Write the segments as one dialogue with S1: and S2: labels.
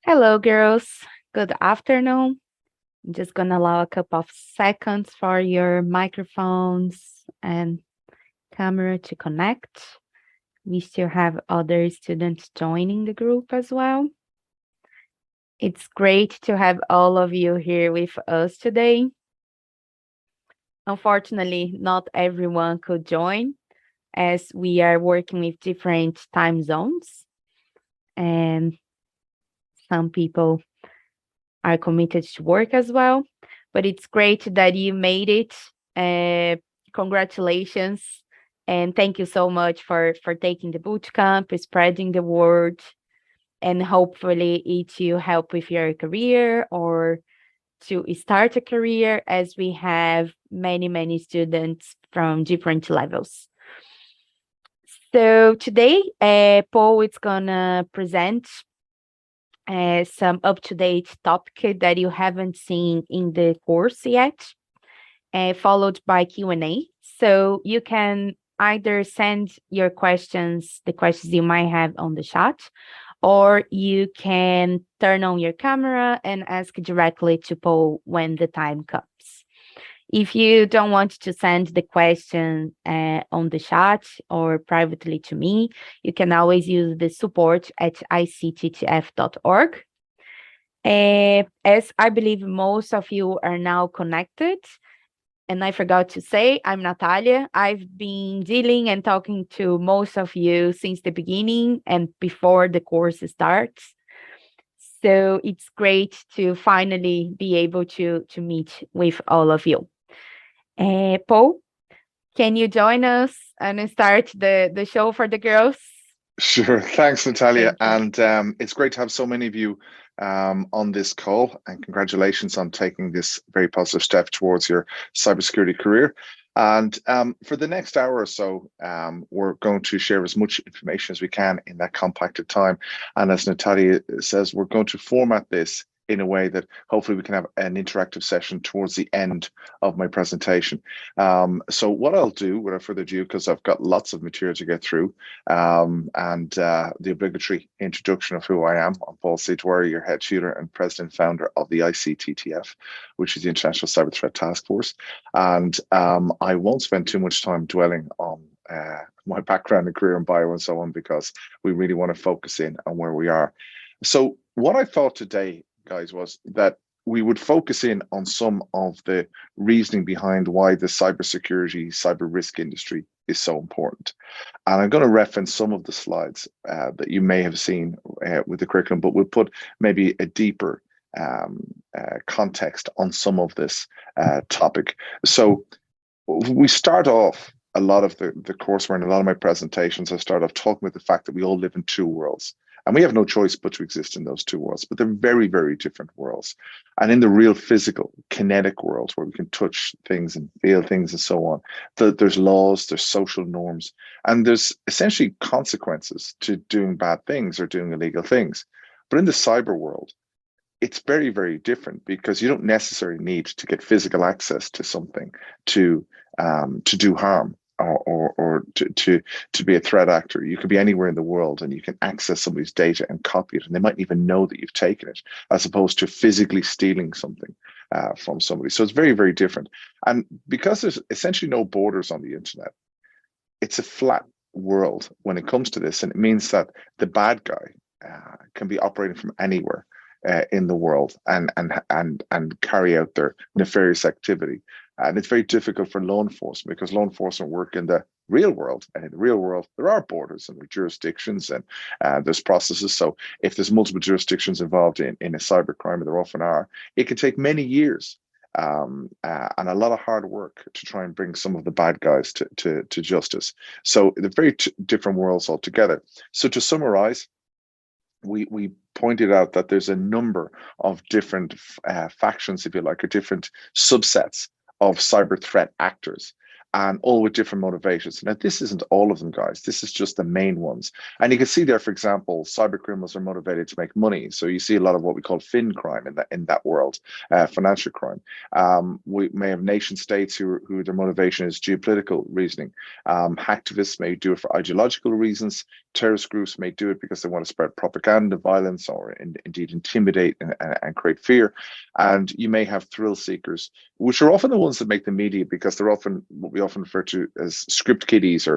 S1: Hello, girls. Good afternoon. I'm just gonna allow a couple of seconds for your microphones and camera to connect. We still have other students joining the group as well. It's great to have all of you here with us today. Unfortunately, not everyone could join as we are working with different time zones, and some people are committed to work as well. But it's great that you made it. Congratulations. And thank you so much for taking the bootcamp, spreading the word, and hopefully it will help with your career or to start a career as we have many, many students from different levels. So today, Paul is gonna present some up-to-date topic that you haven't seen in the course yet, followed by Q&A. So you can either send your questions, the questions you might have on the chat, or you can turn on your camera and ask directly to Paul when the time comes. If you don't want to send the question on the chat or privately to me, you can always use the support at ICTTF.org. As I believe most of you are now connected, and I forgot to say, I'm Natalia. I've been dealing and talking to most of you since the beginning and before the course starts. So it's great to finally be able to meet with all of you. Paul, can you join us and start the show for the girls?
S2: Sure. Thanks, Natalia.
S1: Thank you.
S2: And it's great to have so many of you on this call. And congratulations on taking this very positive step towards your cybersecurity career. And for the next hour or so, we're going to share as much information as we can in that compacted time. And as Natalia says, we're going to format this in a way that hopefully we can have an interactive session towards the end of my presentation. So what I'll do, without further ado, because I've got lots of material to get through, and the obligatory introduction of who I am. I'm Paul C. Dwyer, your head shooter and president and founder of the ICTTF, which is the International Cyber Threat Task Force. And I won't spend too much time dwelling on my background and career and bio and so on, because we really want to focus in on where we are. So what I thought today, guys, was that we would focus in on some of the reasoning behind why the cybersecurity, cyber risk industry is so important. And I'm going to reference some of the slides that you may have seen with the curriculum, but we'll put maybe a deeper context on some of this topic. So we start off a lot of the courseware and a lot of my presentations, I start off talking about the fact that we all live in two worlds. And we have no choice but to exist in those two worlds, but they're very, very different worlds. And in the real physical, kinetic world where we can touch things and feel things and so on, there's laws, there's social norms, and there's essentially consequences to doing bad things or doing illegal things. But in the cyber world, it's very, very different, because you don't necessarily need to get physical access to something to do harm or to be a threat actor. You could be anywhere in the world and you can access somebody's data and copy it, and they might even know that you've taken it, as opposed to physically stealing something from somebody. So it's very, very different. And because there's essentially no borders on the internet, it's a flat world when it comes to this, and it means that the bad guy can be operating from anywhere in the world and carry out their nefarious activity. And it's very difficult for law enforcement, because law enforcement work in the real world, and in the real world there are borders and there are jurisdictions and there's processes. So if there's multiple jurisdictions involved in a cyber crime, and there often are, it can take many years and a lot of hard work to try and bring some of the bad guys to justice. So they're very different worlds altogether. So to summarize, we pointed out that there's a number of different factions, if you like, or different subsets of cyber threat actors. and all with different motivations. Now, this isn't all of them, guys. This is just the main ones. And you can see there, for example, cyber criminals are motivated to make money. So you see a lot of what we call fin crime in that world, financial crime. We may have nation states who their motivation is geopolitical reasoning. Hacktivists may do it for ideological reasons. Terrorist groups may do it because they want to spread propaganda, violence, or indeed intimidate and create fear. And you may have thrill seekers, which are often the ones that make the media, because they're often what we often refer to as script kiddies,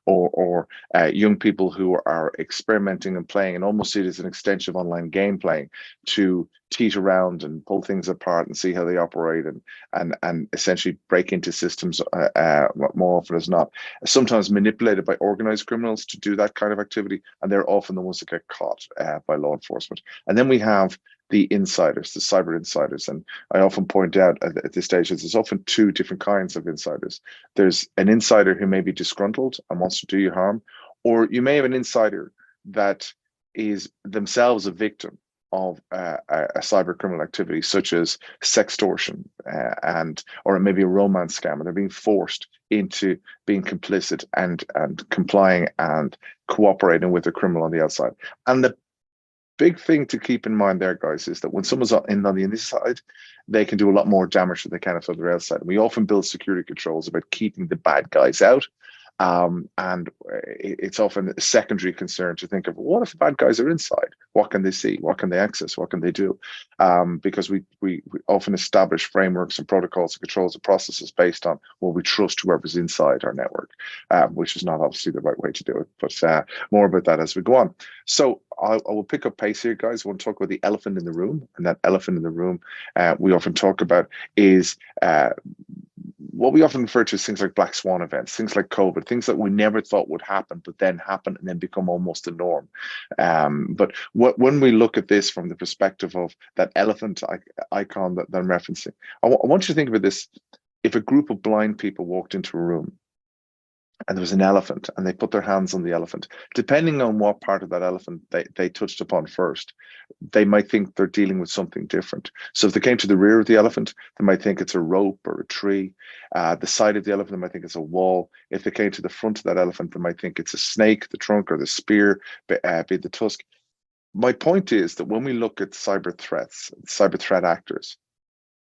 S2: or young people who are experimenting and playing and almost see it as an extension of online game playing to teet around and pull things apart and see how they operate and essentially break into systems more often as not. Sometimes manipulated by organized criminals to do that kind of activity, and they're often the ones that get caught by law enforcement. And then we have the insiders, the cyber insiders. And I often point out at this stage that there's often two different kinds of insiders. There's an insider who may be disgruntled and wants to do you harm, or you may have an insider that is themselves a victim of a cyber criminal activity, such as sextortion, or it may be a romance scam, and they're being forced into being complicit and complying and cooperating with the criminal on the outside. And the big thing to keep in mind there, guys, is that when someone's in on the inside, they can do a lot more damage than they can if they're outside. We often build security controls about keeping the bad guys out. And it's often a secondary concern to think of, what if the bad guys are inside? What can they see? What can they access? What can they do? Because we often establish frameworks and protocols and controls and processes based on, well, we trust whoever's inside our network, which is not obviously the right way to do it. But more about that as we go on. So I will pick up pace here, guys. I want to talk about the elephant in the room. And that elephant in the room we often talk about is what we often refer to as things like black swan events, things like COVID, things that we never thought would happen, but then happen and then become almost the norm. But when we look at this from the perspective of that elephant icon that I'm referencing, I want you to think about this. If a group of blind people walked into a room and there was an elephant and they put their hands on the elephant, depending on what part of that elephant they touched upon first, they might think they're dealing with something different. So if they came to the rear of the elephant, they might think it's a rope or a tree. The side of the elephant, they might think it's a wall. If they came to the front of that elephant, they might think it's a snake, the trunk, or the spear, be the tusk. My point is that when we look at cyber threats, cyber threat actors,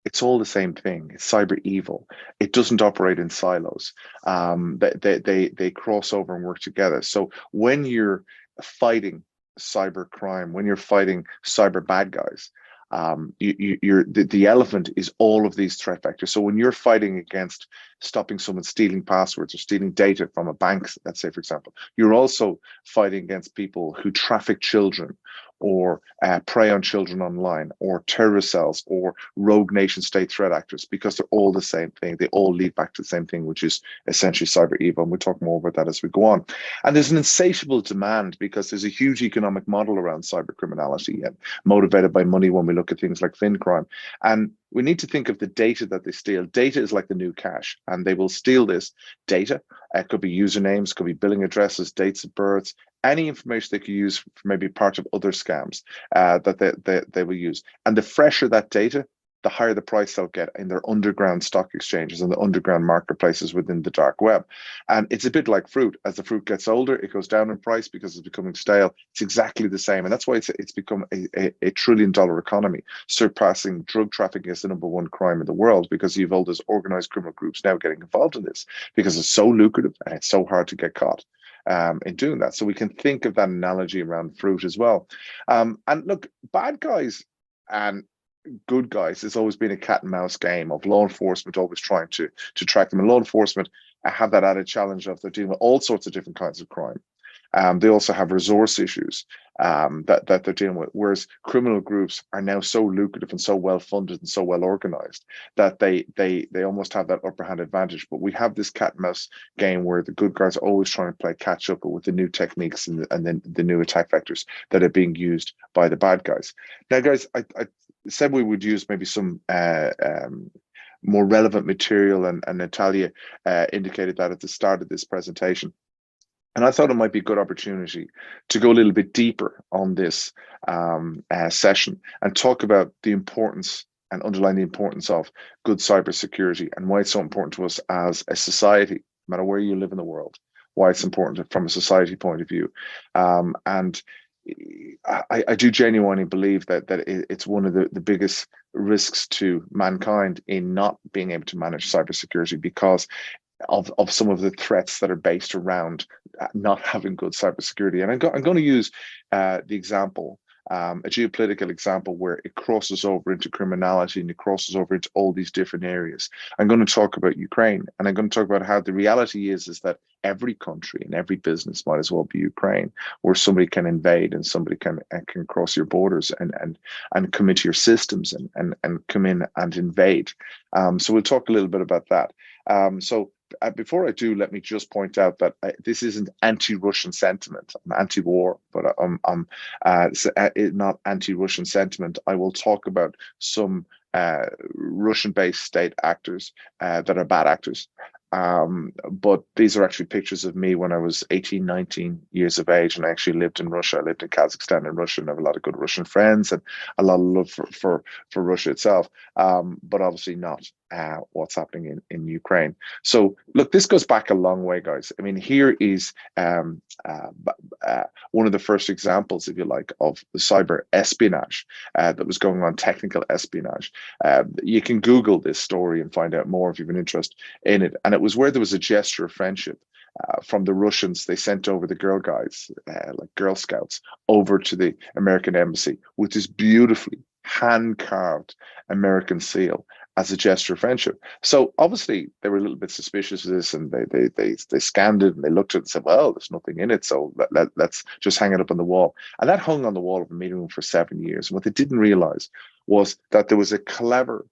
S2: it's all the same thing. It's cyber evil. It doesn't operate in silos. They cross over and work together. So when you're fighting cyber crime, when you're fighting cyber bad guys, the elephant is all of these threat vectors. So when you're fighting against stopping someone stealing passwords or stealing data from a bank, let's say, for example, you're also fighting against people who traffic children or prey on children online, or terrorist cells, or rogue nation state threat actors, because they're all the same thing. They all lead back to the same thing, which is essentially cyber evil. And we'll talk more about that as we go on. And there's an insatiable demand, because there's a huge economic model around cyber criminality and motivated by money when we look at things like fin crime. And we need to think of the data that they steal. Data is like the new cash, and they will steal this data. It could be usernames, could be billing addresses, dates of births, any information they could use for maybe part of other scams that they will use. And the fresher that data, the higher the price they'll get in their underground stock exchanges and the underground marketplaces within the dark web. And it's a bit like fruit. As the fruit gets older, it goes down in price because it's becoming stale. It's exactly the same. And that's why it's become a $1 trillion economy, surpassing drug trafficking as the #1 crime in the world, because you've all those organized criminal groups now getting involved in this, because it's so lucrative and it's so hard to get caught in doing that. So we can think of that analogy around fruit as well. And look, bad guys and good guys, it's always been a cat and mouse game of law enforcement always trying to track them. And law enforcement have that added challenge of they're dealing with all sorts of different kinds of crime. They also have resource issues that they're dealing with, whereas criminal groups are now so lucrative and so well funded and so well organized that they almost have that upper hand advantage. But we have this cat and mouse game where the good guys are always trying to play catch up with the new techniques and then the new attack vectors that are being used by the bad guys. Now, guys, I said we would use maybe some more relevant material, and Natalia indicated that at the start of this presentation. And I thought it might be a good opportunity to go a little bit deeper on this session and talk about the importance and underline the importance of good cybersecurity and why it's so important to us as a society, no matter where you live in the world, why it's important from a society point of view. And I do genuinely believe that it's one of the biggest risks to mankind in not being able to manage cybersecurity because of some of the threats that are based around not having good cybersecurity. And I'm going to use the example, a geopolitical example where it crosses over into criminality and it crosses over into all these different areas. I'm going to talk about Ukraine, and I'm going to talk about how the reality is that every country and every business might as well be Ukraine, where somebody can invade and somebody can cross your borders and come into your systems and come in and invade. So we'll talk a little bit about that. So before I do, let me just point out that this isn't anti-Russian sentiment. I'm anti-war, but I'm not anti-Russian sentiment. I will talk about some Russian-based state actors that are bad actors. But these are actually pictures of me when I was 18, 19 years of age, and I actually lived in Russia. I lived in Kazakhstan and Russia, and I have a lot of good Russian friends and a lot of love for Russia itself, but obviously not what's happening in Ukraine. So look, this goes back a long way, guys. I mean, here is one of the first examples, if you like, of the cyber espionage that was going on, technical espionage. You can Google this story and find out more if you have an interest in it. And it was where there was a gesture of friendship from the Russians. They sent over the girl guides, like Girl Scouts, over to the American embassy with this beautifully hand-carved American seal as a gesture of friendship. So obviously they were a little bit suspicious of this, and they scanned it and they looked at it and said, well, there's nothing in it, so let's just hang it up on the wall. And that hung on the wall of the meeting room for 7 years. And what they didn't realize was that there was a clever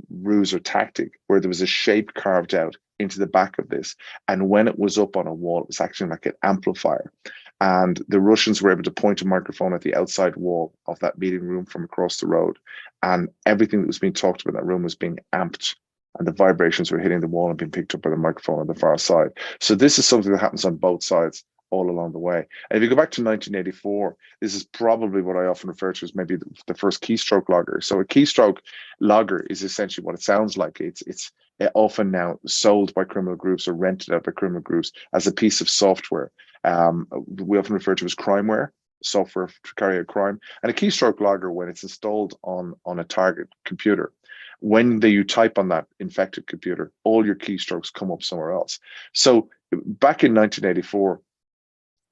S2: ruse or tactic where there was a shape carved out into the back of this, and when it was up on a wall, it was actually like an amplifier, and the Russians were able to point a microphone at the outside wall of that meeting room from across the road, and everything that was being talked about in that room was being amped, and the vibrations were hitting the wall and being picked up by the microphone on the far side. So this is something that happens on both sides all along the way. And if you go back to 1984, this is probably what I often refer to as maybe the first keystroke logger. So a keystroke logger is essentially what it sounds like. It's often now sold by criminal groups or rented out by criminal groups as a piece of software. We often refer to as crimeware, software to carry out crime. And a keystroke logger, when it's installed on a target computer, when you type on that infected computer, all your keystrokes come up somewhere else. So back in 1984,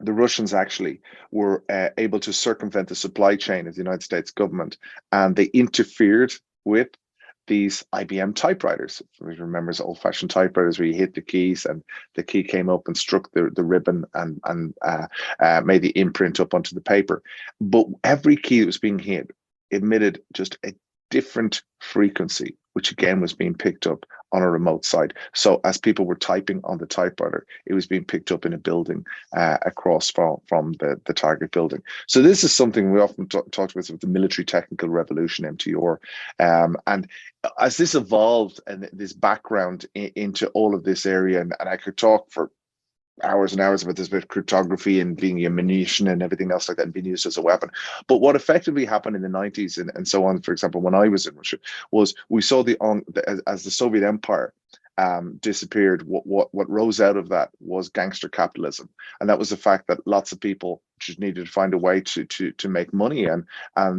S2: the Russians actually were able to circumvent the supply chain of the United States government, and they interfered with these IBM typewriters. If you remember, old-fashioned typewriters where you hit the keys and the key came up and struck the ribbon and made the imprint up onto the paper. But every key that was being hit emitted just a different frequency, which again was being picked up on a remote site. So as people were typing on the typewriter, it was being picked up in a building across from the target building. So this is something we often talked about with the military technical revolution, MTR. And as this evolved and this background into all of this area, and I could talk for hours and hours about this bit of cryptography and being ammunition and everything else like that and being used as a weapon. But what effectively happened in the 90s and so on, for example, when I was in Russia, was we saw as the Soviet Empire disappeared, what rose out of that was gangster capitalism. And that was the fact that lots of people just needed to find a way to make money, and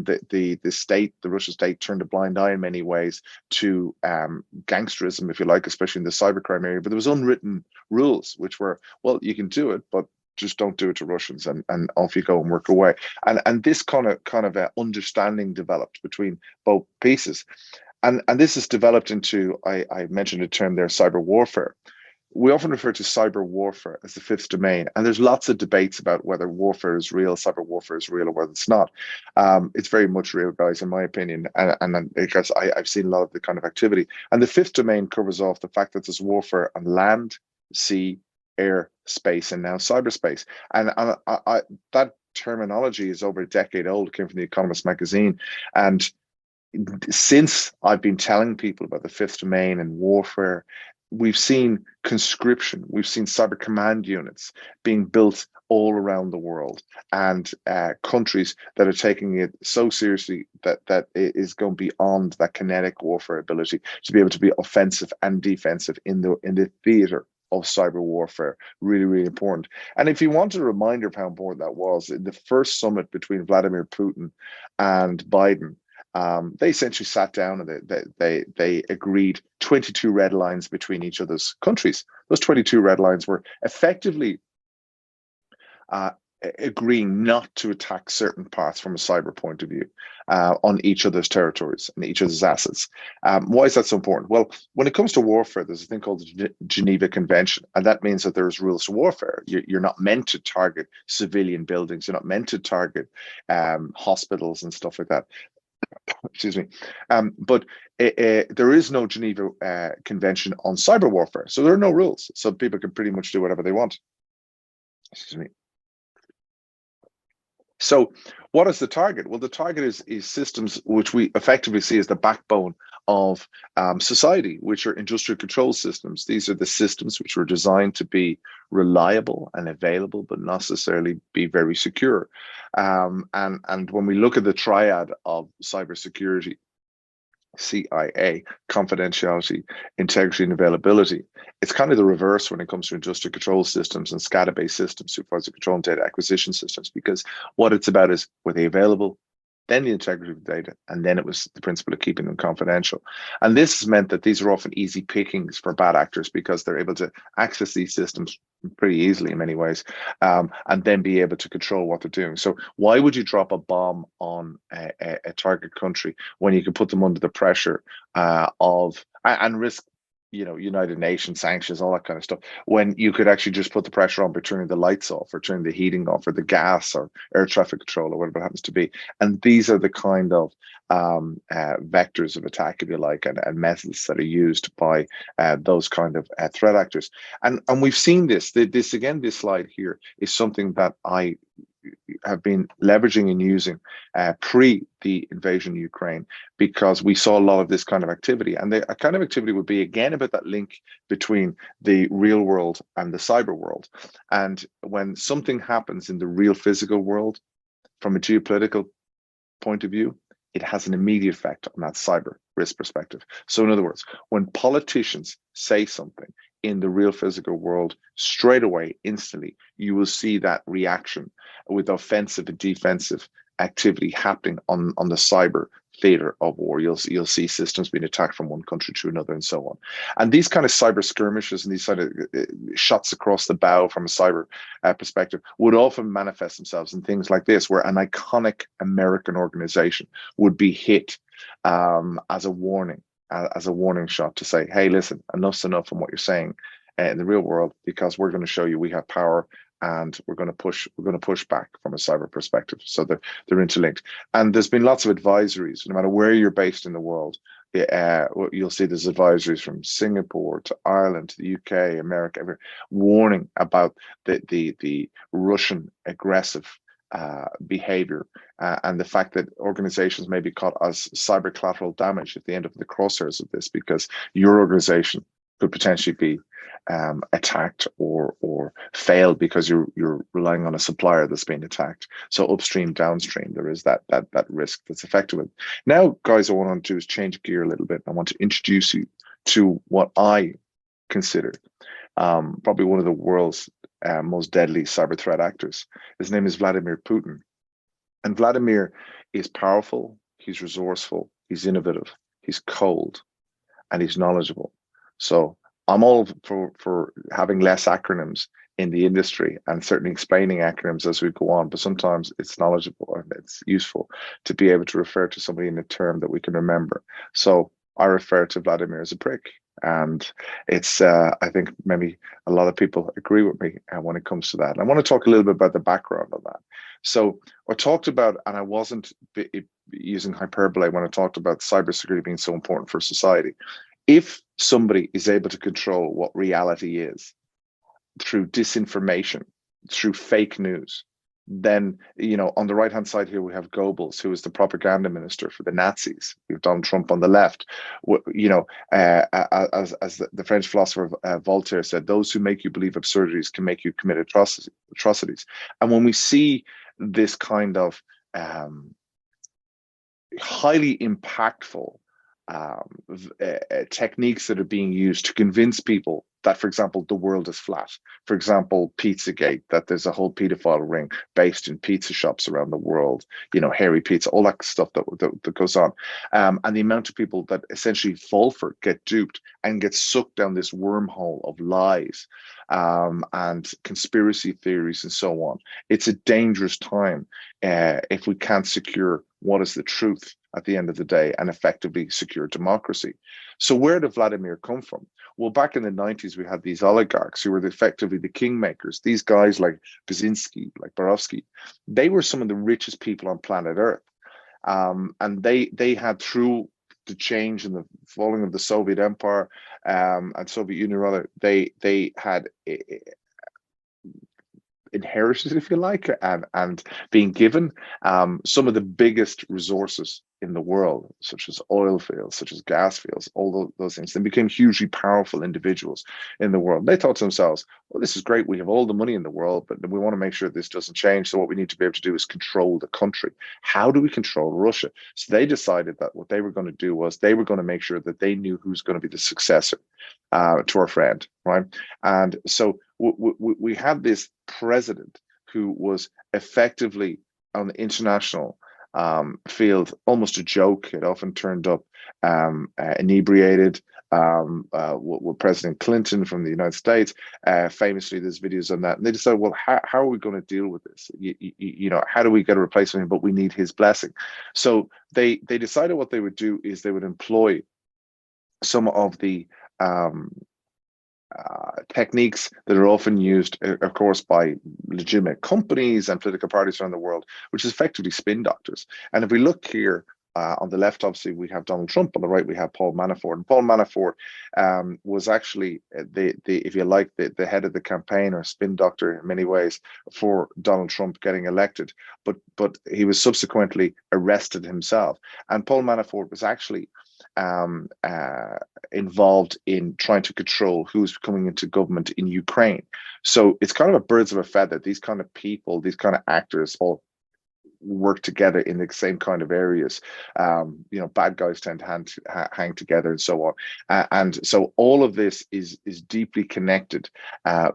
S2: the state, the Russian state, turned a blind eye in many ways to gangsterism, if you like, especially in the cybercrime area. But there was unwritten rules which were, well, you can do it, but just don't do it to Russians, and off you go and work away. And this kind of understanding developed between both pieces. And this is developed into, I mentioned a term there, cyber warfare. We often refer to cyber warfare as the fifth domain, and there's lots of debates about whether warfare is real, cyber warfare is real, or whether it's not. It's very much real, guys, in my opinion, and because I've seen a lot of the kind of activity. And the fifth domain covers off the fact that there's warfare on land, sea, air, space, and now cyberspace. And that terminology is over a decade old. It came from The Economist magazine, and since I've been telling people about the fifth domain and warfare, we've seen conscription, we've seen cyber command units being built all around the world, and countries that are taking it so seriously that it is going beyond that kinetic warfare ability to be able to be offensive and defensive in the theater of cyber warfare. Really, really important. And if you wanted a reminder of how important that was, in the first summit between Vladimir Putin and Biden, they essentially sat down and they agreed 22 red lines between each other's countries. Those 22 red lines were effectively agreeing not to attack certain parts from a cyber point of view on each other's territories and each other's assets. Why is that so important? Well, when it comes to warfare, there's a thing called the Geneva Convention, and that means that there's rules to warfare. You're not meant to target civilian buildings. You're not meant to target hospitals and stuff like that. Excuse me. But there is no Geneva Convention on cyber warfare, so there are no rules. So people can pretty much do whatever they want. Excuse me. So what is the target? Well, the target is systems which we effectively see as the backbone of society, which are industrial control systems. These are the systems which were designed to be reliable and available, but not necessarily be very secure. And when we look at the triad of cybersecurity, CIA, confidentiality, integrity, and availability, it's kind of the reverse when it comes to industrial control systems and SCADA-based systems, supervisor control and data acquisition systems, because what it's about is, were they available, then the integrity of the data, and then it was the principle of keeping them confidential. And this has meant that these are often easy pickings for bad actors because they're able to access these systems pretty easily in many ways, and then be able to control what they're doing. So why would you drop a bomb on a target country when you can put them under the pressure of and risk, you know, United Nations sanctions, all that kind of stuff, when you could actually just put the pressure on by turning the lights off or turning the heating off or the gas or air traffic control or whatever it happens to be. And these are the kind of vectors of attack, if you like, and methods that are used by those kind of threat actors. And we've seen this. This again, this slide here is something that I have been leveraging and using pre the invasion of Ukraine, because we saw a lot of this kind of activity. And the kind of activity would be, again, about that link between the real world and the cyber world. And when something happens in the real physical world, from a geopolitical point of view, it has an immediate effect on that cyber risk perspective. So in other words, when politicians say something in the real physical world, straight away, instantly, you will see that reaction with offensive and defensive activity happening on the cyber theater of war. You'll see systems being attacked from one country to another and so on. And these kind of cyber skirmishes and these kind of shots across the bow from a cyber perspective would often manifest themselves in things like this, where an iconic American organization would be hit as a warning shot to say, hey, listen, enough's enough from what you're saying in the real world, because we're going to show you we have power, and we're going to push back from a cyber perspective. So they're interlinked. And there's been lots of advisories, no matter where you're based in the world. You'll see there's advisories from Singapore to Ireland to the UK, America, warning about the Russian aggressive behavior and the fact that organizations may be caught as cyber collateral damage at the end of the crosshairs of this, because your organization could potentially be attacked or fail because you're relying on a supplier that's being attacked. So upstream, downstream, there is that risk that's affected with. Now, guys, what I want to do is change gear a little bit. I want to introduce you to what I consider probably one of the world's most deadly cyber threat actors. His name is Vladimir Putin. And Vladimir is powerful, he's resourceful, he's innovative, he's cold, and he's knowledgeable. So I'm all for having less acronyms in the industry and certainly explaining acronyms as we go on, but sometimes it's knowledgeable and it's useful to be able to refer to somebody in a term that we can remember. So I refer to Vladimir as a prick. And it's, I think maybe a lot of people agree with me when it comes to that. And I want to talk a little bit about the background of that. So I talked about, and I wasn't using hyperbole when I talked about cybersecurity being so important for society. If somebody is able to control what reality is through disinformation, through fake news, Then, on the right-hand side here, we have Goebbels, who was the propaganda minister for the Nazis. We have Donald Trump on the left. As the French philosopher Voltaire said, those who make you believe absurdities can make you commit atrocities. And when we see this kind of highly impactful techniques that are being used to convince people that, for example, the world is flat. For example, Pizzagate, that there's a whole pedophile ring based in pizza shops around the world, hairy pizza, all that stuff that goes on. And the amount of people that essentially fall for it, get duped, and get sucked down this wormhole of lies and conspiracy theories and so on. It's a dangerous time if we can't secure what is the truth at the end of the day and effectively secure democracy. So where did Vladimir come from? Well, back in the 90s, we had these oligarchs who were effectively the kingmakers. These guys like Brzezinski, like Borovsky, they were some of the richest people on planet Earth. And they had, through the change and the falling of the Soviet Empire and Soviet Union, rather, they had inherited, if you like, and being given some of the biggest resources in the world, such as oil fields, such as gas fields, all those things. They became hugely powerful individuals in the world. They thought to themselves, well, this is great. We have all the money in the world, but we want to make sure this doesn't change. So what we need to be able to do is control the country. How do we control Russia? So they decided that what they were going to do was they were going to make sure that they knew who's going to be the successor to our friend, right? And so we had this president who was effectively on the international field almost a joke. It often turned up inebriated. With President Clinton from the United States, famously, there's videos on that, and they decided, well, how are we going to deal with this? How do we get a replacement? But we need his blessing. So they decided what they would do is they would employ some of the techniques that are often used, of course, by legitimate companies and political parties around the world, which is effectively spin doctors. And if we look here on the left, obviously, we have Donald Trump. On the right, we have Paul Manafort. And Paul Manafort was actually if you like, the head of the campaign, or spin doctor in many ways, for Donald Trump getting elected. But he was subsequently arrested himself. And Paul Manafort was actually involved in trying to control who's coming into government in Ukraine. So it's kind of a birds of a feather. These kind of people, these kind of actors all work together in the same kind of areas. Bad guys tend to hang together and so on. And so all of this is deeply connected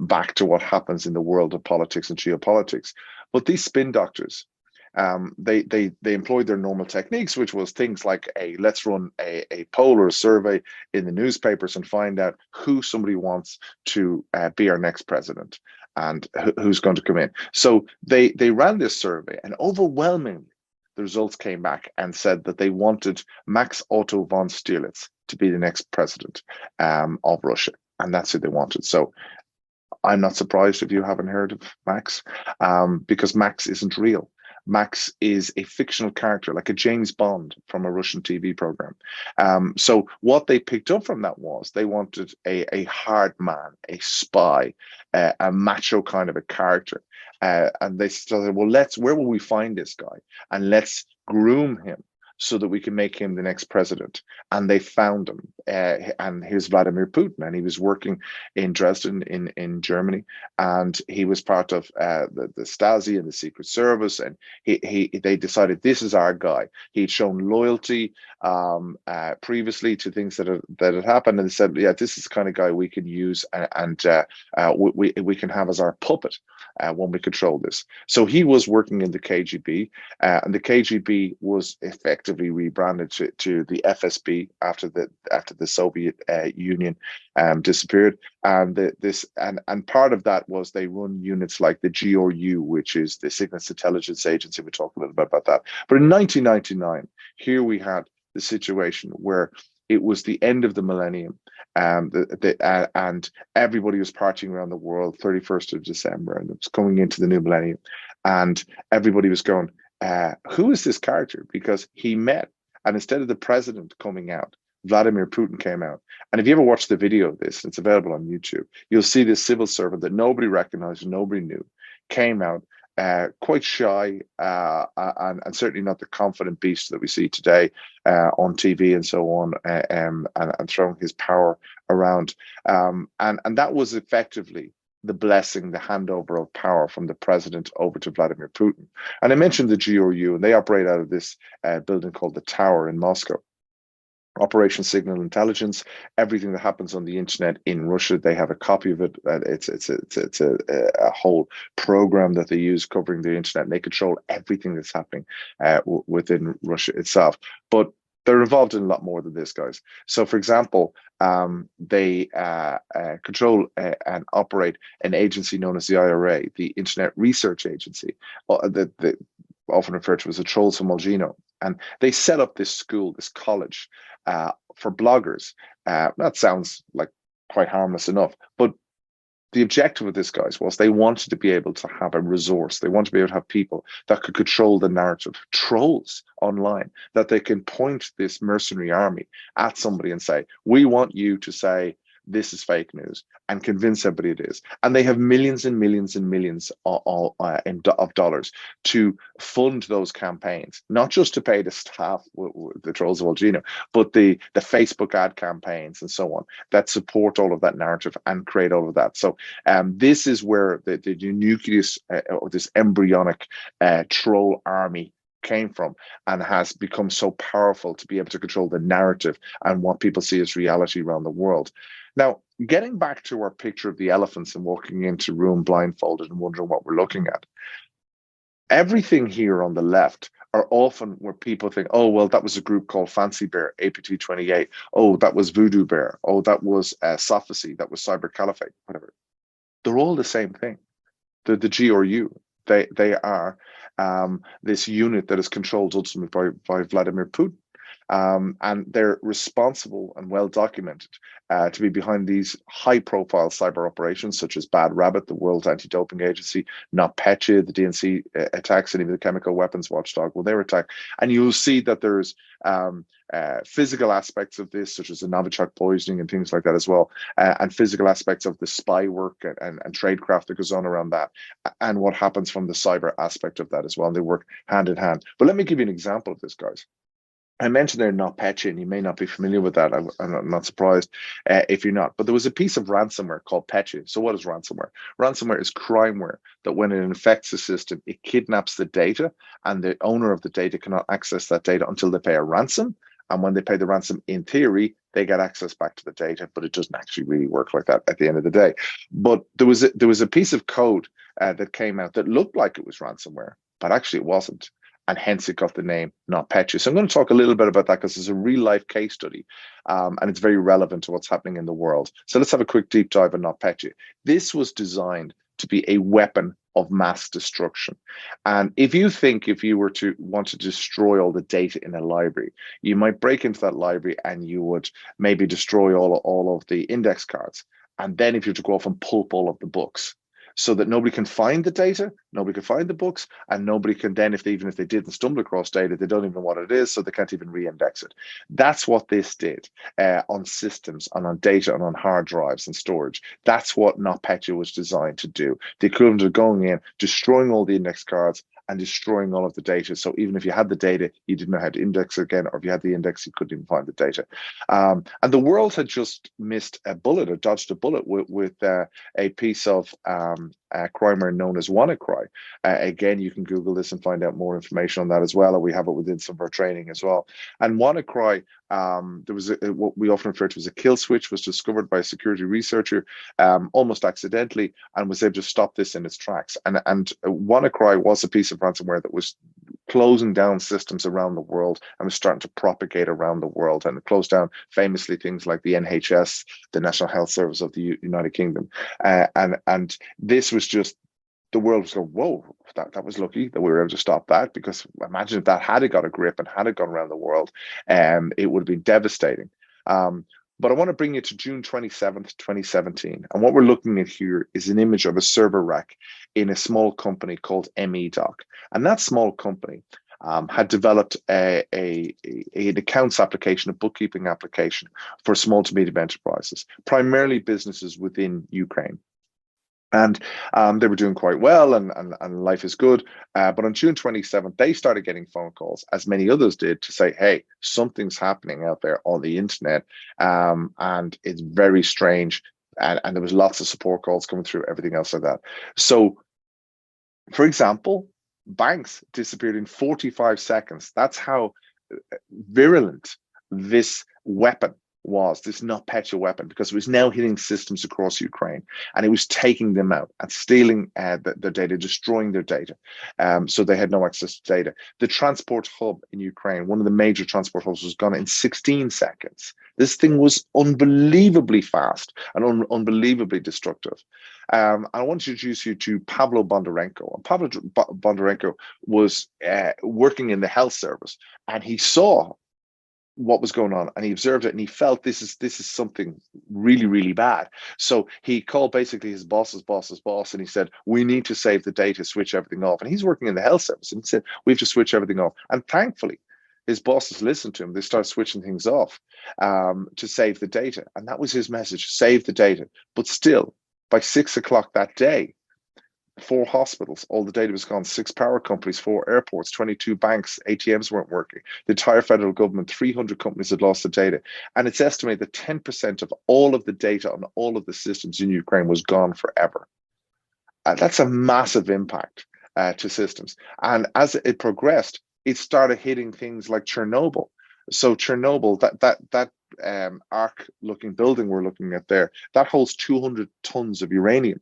S2: back to what happens in the world of politics and geopolitics. But these spin doctors, they employed their normal techniques, which was things like let's run a poll or a survey in the newspapers and find out who somebody wants to be our next president and who's going to come in. So they ran this survey, and overwhelmingly the results came back and said that they wanted Max Otto von Stierlitz to be the next president of Russia, and that's who they wanted. So I'm not surprised if you haven't heard of Max, because Max isn't real. Max is a fictional character, like a James Bond from a Russian TV program. So what they picked up from that was they wanted a hard man, a spy, a macho kind of a character. And they said, well, where will we find this guy? And let's groom him so that we can make him the next president. And they found him, and here's Vladimir Putin, and he was working in Dresden in Germany, and he was part of the Stasi and the Secret Service, and they decided, this is our guy. He'd shown loyalty previously to things that had happened, and they said, yeah, this is the kind of guy we can use, and we can have as our puppet when we control this. So he was working in the KGB, and the KGB was effectively rebranded to the FSB after the Soviet Union disappeared, and part of that was they run units like the GRU, which is the Signals Intelligence Agency. We'll talk a little bit about that. But in 1999, here we had the situation where it was the end of the millennium, and everybody was partying around the world, 31st of December, and it was coming into the new millennium, and everybody was going, who is this character? Because he met, and instead of the president coming out, Vladimir Putin came out. And if you ever watch the video of this, it's available on YouTube, you'll see this civil servant that nobody recognized, nobody knew, came out quite shy, and certainly not the confident beast that we see today on TV and so on, and throwing his power around. And that was effectively the blessing, the handover of power from the president over to Vladimir Putin. And I mentioned the GRU, and they operate out of this building called the Tower in Moscow. Operation Signal Intelligence, everything that happens on the internet in Russia, they have a copy of it. It's a whole program that they use covering the internet, and they control everything that's happening within Russia itself. But they're involved in a lot more than this, guys. So, for example, they control and operate an agency known as the IRA, the Internet Research Agency, often referred to as the Trolls from Molgino. And they set up this school, this college for bloggers. That sounds like quite harmless enough, but the objective of this, guys, was they wanted to be able to have a resource. They wanted to be able to have people that could control the narrative, trolls online, that they can point this mercenary army at somebody and say, we want you to say this is fake news, and convince everybody it is. And they have millions and millions and millions of dollars to fund those campaigns, not just to pay the staff, the Trolls of Volgino, but the Facebook ad campaigns and so on that support all of that narrative and create all of that. So this is where the nucleus or this embryonic troll army came from, and has become so powerful to be able to control the narrative and what people see as reality around the world. Now, getting back to our picture of the elephants and walking into room blindfolded and wondering what we're looking at, everything here on the left are often where people think, oh, well, that was a group called Fancy Bear, APT 28. Oh, that was Voodoo Bear. Oh, that was Sophacy. That was Cyber Caliphate, whatever. They're all the same thing. They're the GRU. They are this unit that is controlled ultimately by Vladimir Putin. And they're responsible and well documented to be behind these high-profile cyber operations, such as Bad Rabbit, the World Anti-Doping Agency, NotPetya, the DNC attacks, and even the Chemical Weapons Watchdog. Well, their attack, and you'll see that there's physical aspects of this, such as the Novichok poisoning and things like that as well, and physical aspects of the spy work and tradecraft that goes on around that, and what happens from the cyber aspect of that as well. And they work hand in hand. But let me give you an example of this, guys. I mentioned there NotPetya, and you may not be familiar with that. I'm not surprised if you're not. But there was a piece of ransomware called Petya. So what is ransomware? Ransomware is crimeware that when it infects the system, it kidnaps the data, and the owner of the data cannot access that data until they pay a ransom. And when they pay the ransom, in theory, they get access back to the data, but it doesn't actually really work like that at the end of the day. But there was a piece of code that came out that looked like it was ransomware, but actually it wasn't. And hence it got the name NotPetya. So I'm going to talk a little bit about that because it's a real life case study, and it's very relevant to what's happening in the world. So let's have a quick deep dive on NotPetya. This was designed to be a weapon of mass destruction. And if you were to want to destroy all the data in a library, you might break into that library and you would maybe destroy all of the index cards. And then if you were to go off and pulp all of the books, so that nobody can find the data, nobody can find the books, and nobody can then, even if they didn't stumble across data, they don't even know what it is, so they can't even re-index it. That's what this did on systems and on data and on hard drives and storage. That's what NotPetya was designed to do. The equivalent of going in, destroying all the index cards, and destroying all of the data. So even if you had the data, you didn't know how to index it again, or if you had the index, you couldn't even find the data. And the world had just missed a bullet, or dodged a bullet with a piece of crimeware known as WannaCry. Again, you can Google this and find out more information on that as well, and we have it within some of our training as well. And WannaCry, there was what we often refer to as a kill switch, was discovered by a security researcher almost accidentally, and was able to stop this in its tracks. And WannaCry was a piece of ransomware that was closing down systems around the world and was starting to propagate around the world, and it closed down famously things like the NHS, the National Health Service of the United Kingdom, and this was just, the world was going, whoa, that was lucky that we were able to stop that, because imagine if that had got a grip and had it gone around the world, it would have been devastating. But I want to bring you to June 27th, 2017. And what we're looking at here is an image of a server rack in a small company called MEDoc. And that small company had developed an accounts application, a bookkeeping application for small to medium enterprises, primarily businesses within Ukraine. And they were doing quite well, and life is good. But on June 27th, they started getting phone calls, as many others did, to say, hey, something's happening out there on the internet, and it's very strange. And there was lots of support calls coming through, everything else like that. So, for example, banks disappeared in 45 seconds. That's how virulent this weapon was, this NotPetya weapon, because it was now hitting systems across Ukraine, and it was taking them out and stealing their data, destroying their data. So they had no access to data. The transport hub in Ukraine, one of the major transport hubs, was gone in 16 seconds. This thing was unbelievably fast and unbelievably destructive. I want to introduce you to Pavlo Bondarenko. And Pavlo Bondarenko was working in the health service, and he saw what was going on, and he observed it, and he felt this is something really, really bad. So he called basically his boss's boss, and he said, we need to save the data, switch everything off. And he's working in the health service, and he said, we have to switch everything off. And thankfully, his bosses listened to him. They started switching things off to save the data. And that was his message: save the data. But still, by 6 o'clock that day, 4 hospitals, all the data was gone, 6 power companies, 4 airports, 22 banks, ATMs weren't working. The entire federal government, 300 companies had lost the data. And it's estimated that 10% of all of the data on all of the systems in Ukraine was gone forever. That's a massive impact to systems. And as it progressed, it started hitting things like Chernobyl. So Chernobyl, that arc-looking building we're looking at there, that holds 200 tons of uranium.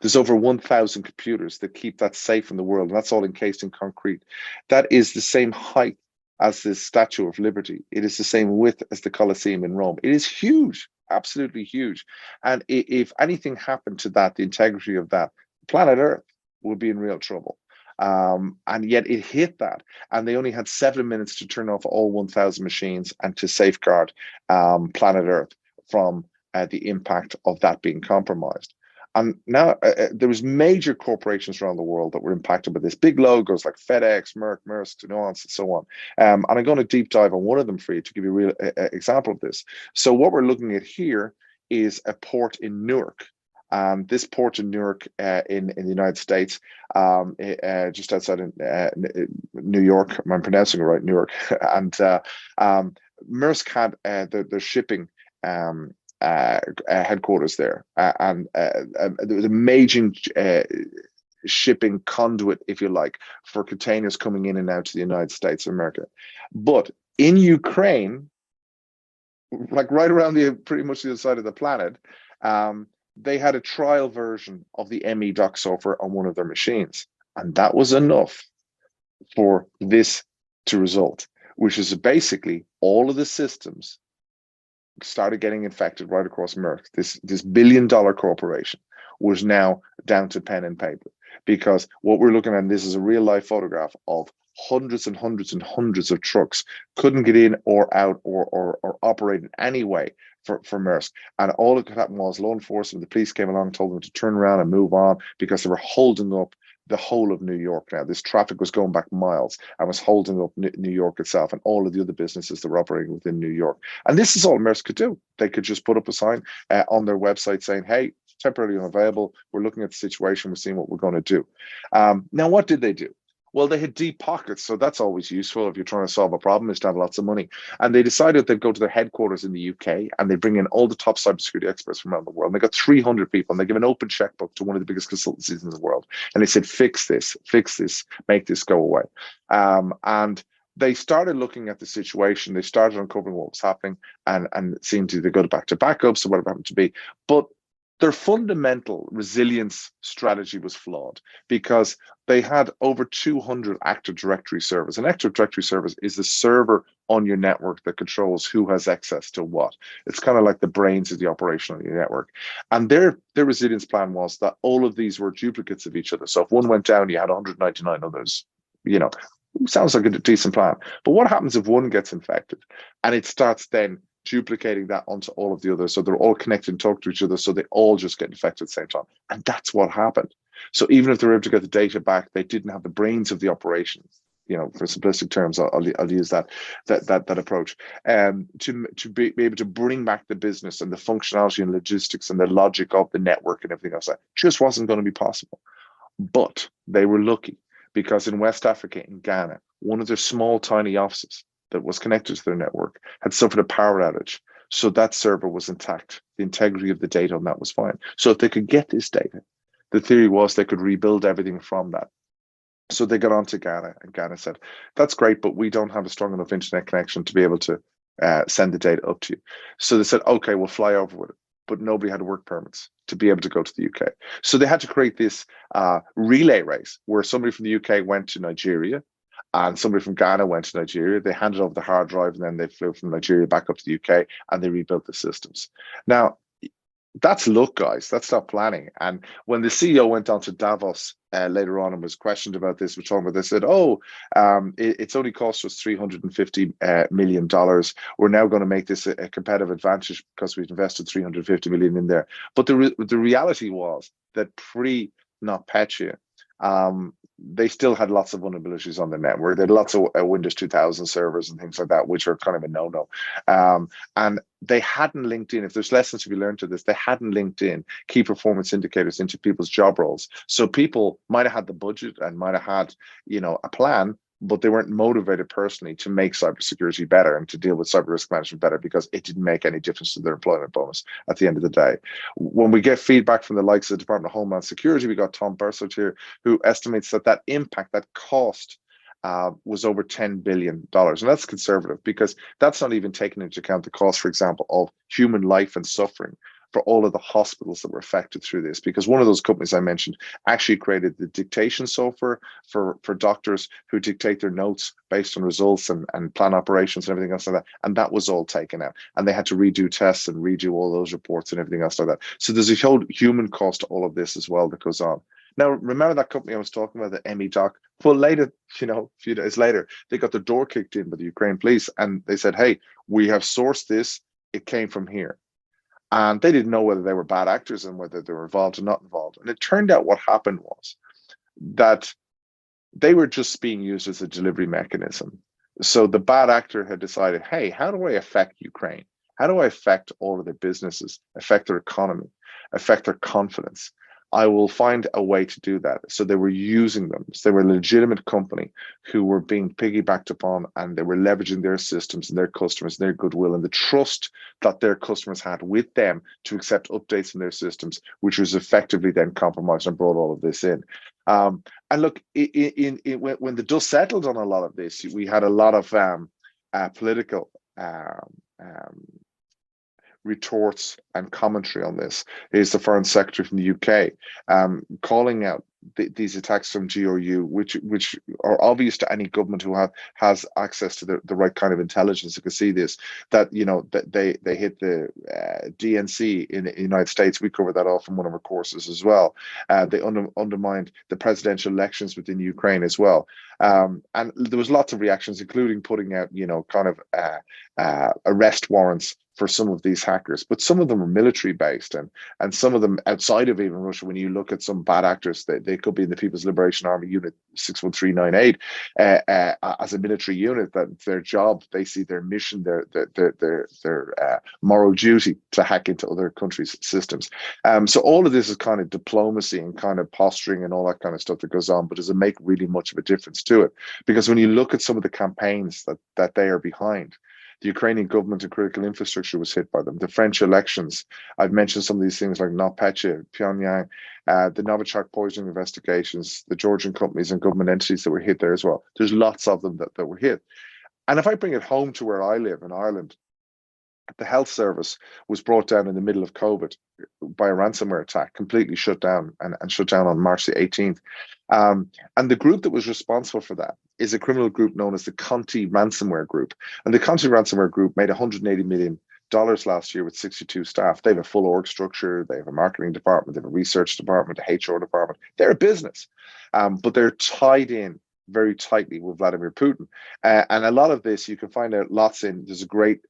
S2: There's over 1,000 computers that keep that safe in the world, and that's all encased in concrete. That is the same height as the Statue of Liberty. It is the same width as the Colosseum in Rome. It is huge, absolutely huge. And if anything happened to that, the integrity of that, planet Earth would be in real trouble. And yet it hit that, and they only had 7 minutes to turn off all 1,000 machines and to safeguard planet Earth from the impact of that being compromised. And now there was major corporations around the world that were impacted by this. Big logos like FedEx, Merck, Maersk, Nuance, and so on. And I'm going to deep dive on one of them for you to give you a real example of this. So what we're looking at here is a port in Newark. This port in Newark in the United States, just outside New York, am I pronouncing it right, Newark? And Maersk had their shipping headquarters there, and there was a major shipping conduit, if you like, for containers coming in and out to the United States of America. But in Ukraine, like right around pretty much the other side of the planet, they had a trial version of the ME doc software on one of their machines, and that was enough for this to result, which is basically all of the systems started getting infected right across Merck. This billion-dollar corporation was now down to pen and paper, because what we're looking at, and this is a real-life photograph of hundreds and hundreds and hundreds of trucks, couldn't get in or out or operate in any way for Maersk. And all that could happen was law enforcement, the police came along, told them to turn around and move on, because they were holding up the whole of New York now. This traffic was going back miles and was holding up New York itself and all of the other businesses that were operating within New York. And this is all Maersk could do. They could just put up a sign on their website saying, hey, temporarily unavailable. We're looking at the situation. We're seeing what we're going to do. Now, what did they do? Well, they had deep pockets, so that's always useful if you're trying to solve a problem, is to have lots of money. And they decided they'd go to their headquarters in the UK, and they bring in all the top cybersecurity experts from around the world. And they got 300 people, and they give an open checkbook to one of the biggest consultancies in the world. And they said, fix this, make this go away. And they started looking at the situation. They started uncovering what was happening, and it seemed to go back to backups or whatever it happened to be. But their fundamental resilience strategy was flawed, because they had over 200 Active Directory servers. An Active Directory service is the server on your network that controls who has access to what. It's kind of like the brains of the operation on your network. And their resilience plan was that all of these were duplicates of each other. So if one went down, you had 199 others. Sounds like a decent plan. But what happens if one gets infected and it starts then duplicating that onto all of the others, so they're all connected and talk to each other, so they all just get infected at the same time? And that's what happened. So even if they were able to get the data back, they didn't have the brains of the operation for simplistic terms, I'll use that approach, to be able to bring back the business and the functionality and logistics and the logic of the network and everything else. That just wasn't going to be possible. But they were lucky, because in West Africa, in Ghana, one of their small, tiny offices that was connected to their network had suffered a power outage. So that server was intact. The integrity of the data on that was fine. So if they could get this data, the theory was they could rebuild everything from that. So they got on to Ghana, and Ghana said, that's great, but we don't have a strong enough internet connection to be able to send the data up to you. So they said, okay, we'll fly over with it. But nobody had work permits to be able to go to the UK. So they had to create this relay race where somebody from the UK went to Nigeria and somebody from Ghana went to Nigeria. They handed over the hard drive, and then they flew from Nigeria back up to the UK, and they rebuilt the systems. Now, that's luck, guys. That's not planning. And when the CEO went on to Davos later on and was questioned about this, we're talking about, they said, it's only cost us $350 million. We're now going to make this a competitive advantage because we've invested $350 million in there. But the reality was that pre-NotPetya, they still had lots of vulnerabilities on the network. They had lots of Windows 2000 servers and things like that, which are kind of a no-no. And they hadn't linked in, if there's lessons to be learned to this, they hadn't linked in key performance indicators into people's job roles. So people might have had the budget and might have had, a plan, but they weren't motivated personally to make cybersecurity better and to deal with cyber risk management better, because it didn't make any difference to their employment bonus at the end of the day. When we get feedback from the likes of the Department of Homeland Security, we got Tom Bursard here, who estimates that impact, that cost, was over $10 billion. And that's conservative, because that's not even taking into account the cost, for example, of human life and suffering for all of the hospitals that were affected through this. Because one of those companies I mentioned actually created the dictation software for doctors who dictate their notes based on results and plan operations and everything else like that. And that was all taken out. And they had to redo tests and redo all those reports and everything else like that. So there's a whole human cost to all of this as well that goes on. Now, remember that company I was talking about, the MEDoc? Well, later, a few days later, they got their door kicked in by the Ukraine police, and they said, hey, we have sourced this. It came from here. And they didn't know whether they were bad actors and whether they were involved or not involved. And it turned out what happened was that they were just being used as a delivery mechanism. So the bad actor had decided, hey, how do I affect Ukraine? How do I affect all of their businesses, affect their economy, affect their confidence? I will find a way to do that. So they were using them. So they were a legitimate company who were being piggybacked upon, and they were leveraging their systems and their customers and their goodwill and the trust that their customers had with them to accept updates in their systems, which was effectively then compromised and brought all of this in. And look, when the dust settled on a lot of this, we had a lot of political retorts and commentary on this. Is the Foreign Secretary from the UK calling out these attacks from GRU, which are obvious to any government who has access to the right kind of intelligence. You can see this, that that they hit the DNC in the United States. We covered that off in one of our courses as well. They undermined the presidential elections within Ukraine as well. And there was lots of reactions, including putting out arrest warrants for some of these hackers, but some of them are military based, and some of them outside of even Russia. When you look at some bad actors, they could be in the People's Liberation Army Unit 61398 as a military unit. That their job, they see their mission, their moral duty to hack into other countries' systems. So all of this is kind of diplomacy and kind of posturing and all that kind of stuff that goes on, but does it make really much of a difference to it? Because when you look at some of the campaigns that they are behind, the Ukrainian government and critical infrastructure was hit by them. The French elections, I've mentioned some of these things like NotPetya, Pyongyang, the Novichok poisoning investigations, the Georgian companies and government entities that were hit there as well. There's lots of them that were hit. And if I bring it home to where I live in Ireland, the health service was brought down in the middle of COVID by a ransomware attack, completely shut down and shut down on March the 18th. And the group that was responsible for that is a criminal group known as the Conti Ransomware Group. And the Conti Ransomware Group made $180 million last year with 62 staff. They have a full org structure. They have a marketing department. They have a research department, a HR department. They're a business, but they're tied in very tightly with Vladimir Putin. And a lot of this, you can find out lots in, there's a great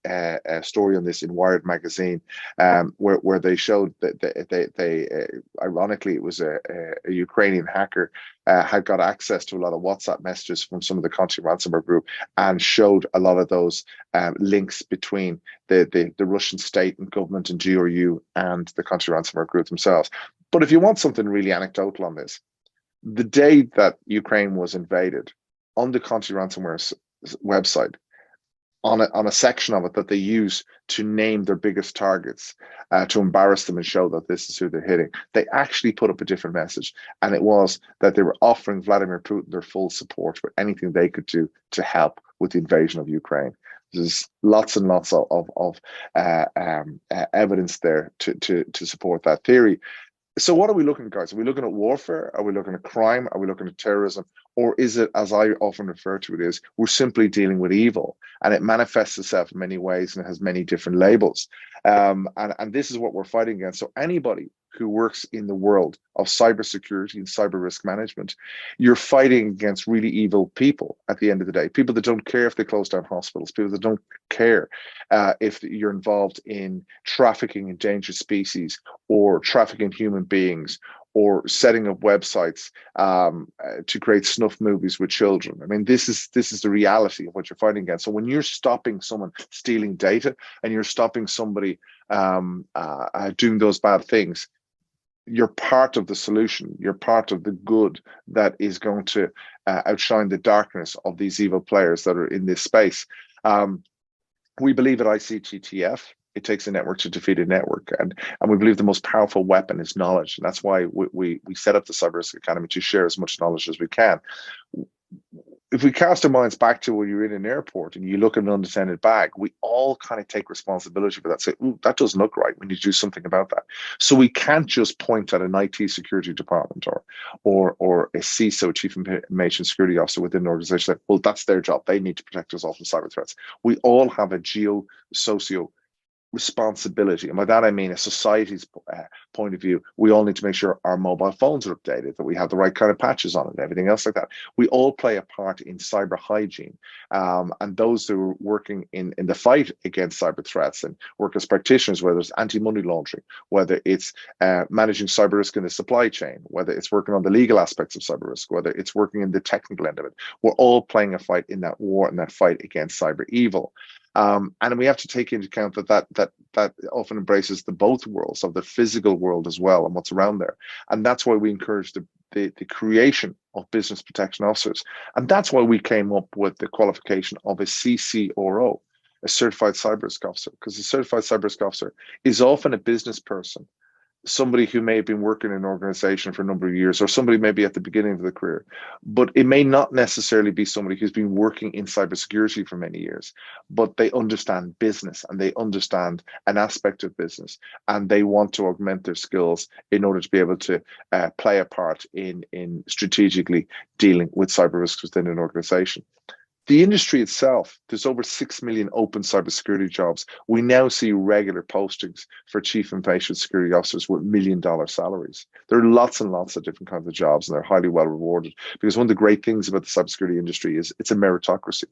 S2: story on this in Wired magazine, where they showed that they ironically, it was a Ukrainian hacker had got access to a lot of WhatsApp messages from some of the Conti ransomware group and showed a lot of those links between the Russian state and government and GRU and the Conti ransomware group themselves. But if you want something really anecdotal on this, the day that Ukraine was invaded, on the Conti ransomware website, on a section of it that they use to name their biggest targets, to embarrass them and show that this is who they're hitting, they actually put up a different message. And it was that they were offering Vladimir Putin their full support for anything they could do to help with the invasion of Ukraine. There's lots and lots of evidence there to support that theory. So what are we looking at, guys? Are we looking at warfare? Are we looking at crime? Are we looking at terrorism? Or is it, as I often refer to it, is we're simply dealing with evil, and it manifests itself in many ways and it has many different labels. And this is what we're fighting against. So anybody who works in the world of cybersecurity and cyber risk management, you're fighting against really evil people at the end of the day. People that don't care if they close down hospitals, people that don't care if you're involved in trafficking endangered species or trafficking human beings, or setting up websites to create snuff movies with children. I mean, this is the reality of what you're fighting against. So when you're stopping someone stealing data and you're stopping somebody doing those bad things, you're part of the solution. You're part of the good that is going to outshine the darkness of these evil players that are in this space. We believe at ICTTF, it takes a network to defeat a network, and we believe the most powerful weapon is knowledge, and that's why we set up the Cyber Risk Academy to share as much knowledge as we can. If we cast our minds back to when you're in an airport and you look at an unattended bag, we all kind of take responsibility for that. Say, ooh, that doesn't look right. We need to do something about that. So we can't just point at an IT security department or a CISO, Chief Information Security Officer within an organization. That, well, that's their job. They need to protect us all from cyber threats. We all have a geo-socio responsibility, and by that I mean a society's point of view. We all need to make sure our mobile phones are updated, that we have the right kind of patches on it, and everything else like that. We all play a part in cyber hygiene, and those who are working in the fight against cyber threats and work as practitioners, whether it's anti-money laundering, whether it's managing cyber risk in the supply chain, whether it's working on the legal aspects of cyber risk, whether it's working in the technical end of it, we're all playing a fight in that war and that fight against cyber evil. And we have to take into account that often embraces the both worlds of the physical world as well and what's around there. And that's why we encourage the creation of business protection officers. And that's why we came up with the qualification of a CCRO, a certified cyber risk officer, because a certified cyber risk officer is often a business person, somebody who may have been working in an organization for a number of years, or somebody maybe at the beginning of the career, but it may not necessarily be somebody who's been working in cybersecurity for many years, but they understand business and they understand an aspect of business, and they want to augment their skills in order to be able to play a part in strategically dealing with cyber risks within an organization. The industry itself, there's over 6 million open cybersecurity jobs. We now see regular postings for chief information security officers with $1 million salaries. There are lots and lots of different kinds of jobs, and they're highly well rewarded, because one of the great things about the cybersecurity industry is it's a meritocracy.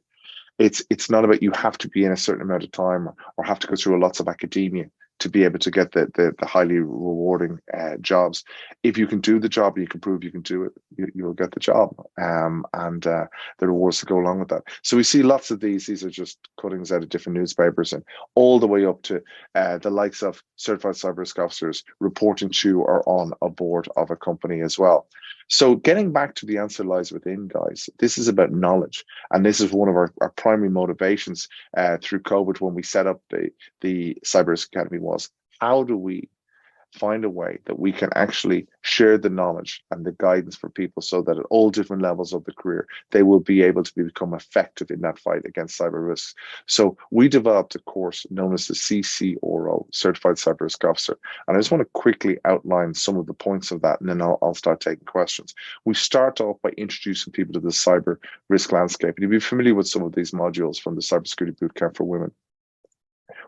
S2: It's not about you have to be in a certain amount of time or have to go through lots of academia to be able to get the highly rewarding jobs. If you can do the job, you can prove you can do it, you'll get the job, and the rewards to go along with that. So we see lots of these are just cuttings out of different newspapers, and all the way up to the likes of certified cyber risk officers reporting to or on a board of a company as well. So getting back to the answer lies within, guys. This is about knowledge, and this is one of our primary motivations through COVID when we set up the Cyber Risk Academy was, how do we find a way that we can actually share the knowledge and the guidance for people so that at all different levels of the career, they will be able to become effective in that fight against cyber risks. So we developed a course known as the CCRO, Certified Cyber Risk Officer. And I just want to quickly outline some of the points of that, and then I'll start taking questions. We start off by introducing people to the cyber risk landscape. And you'll be familiar with some of these modules from the Cybersecurity Bootcamp for Women.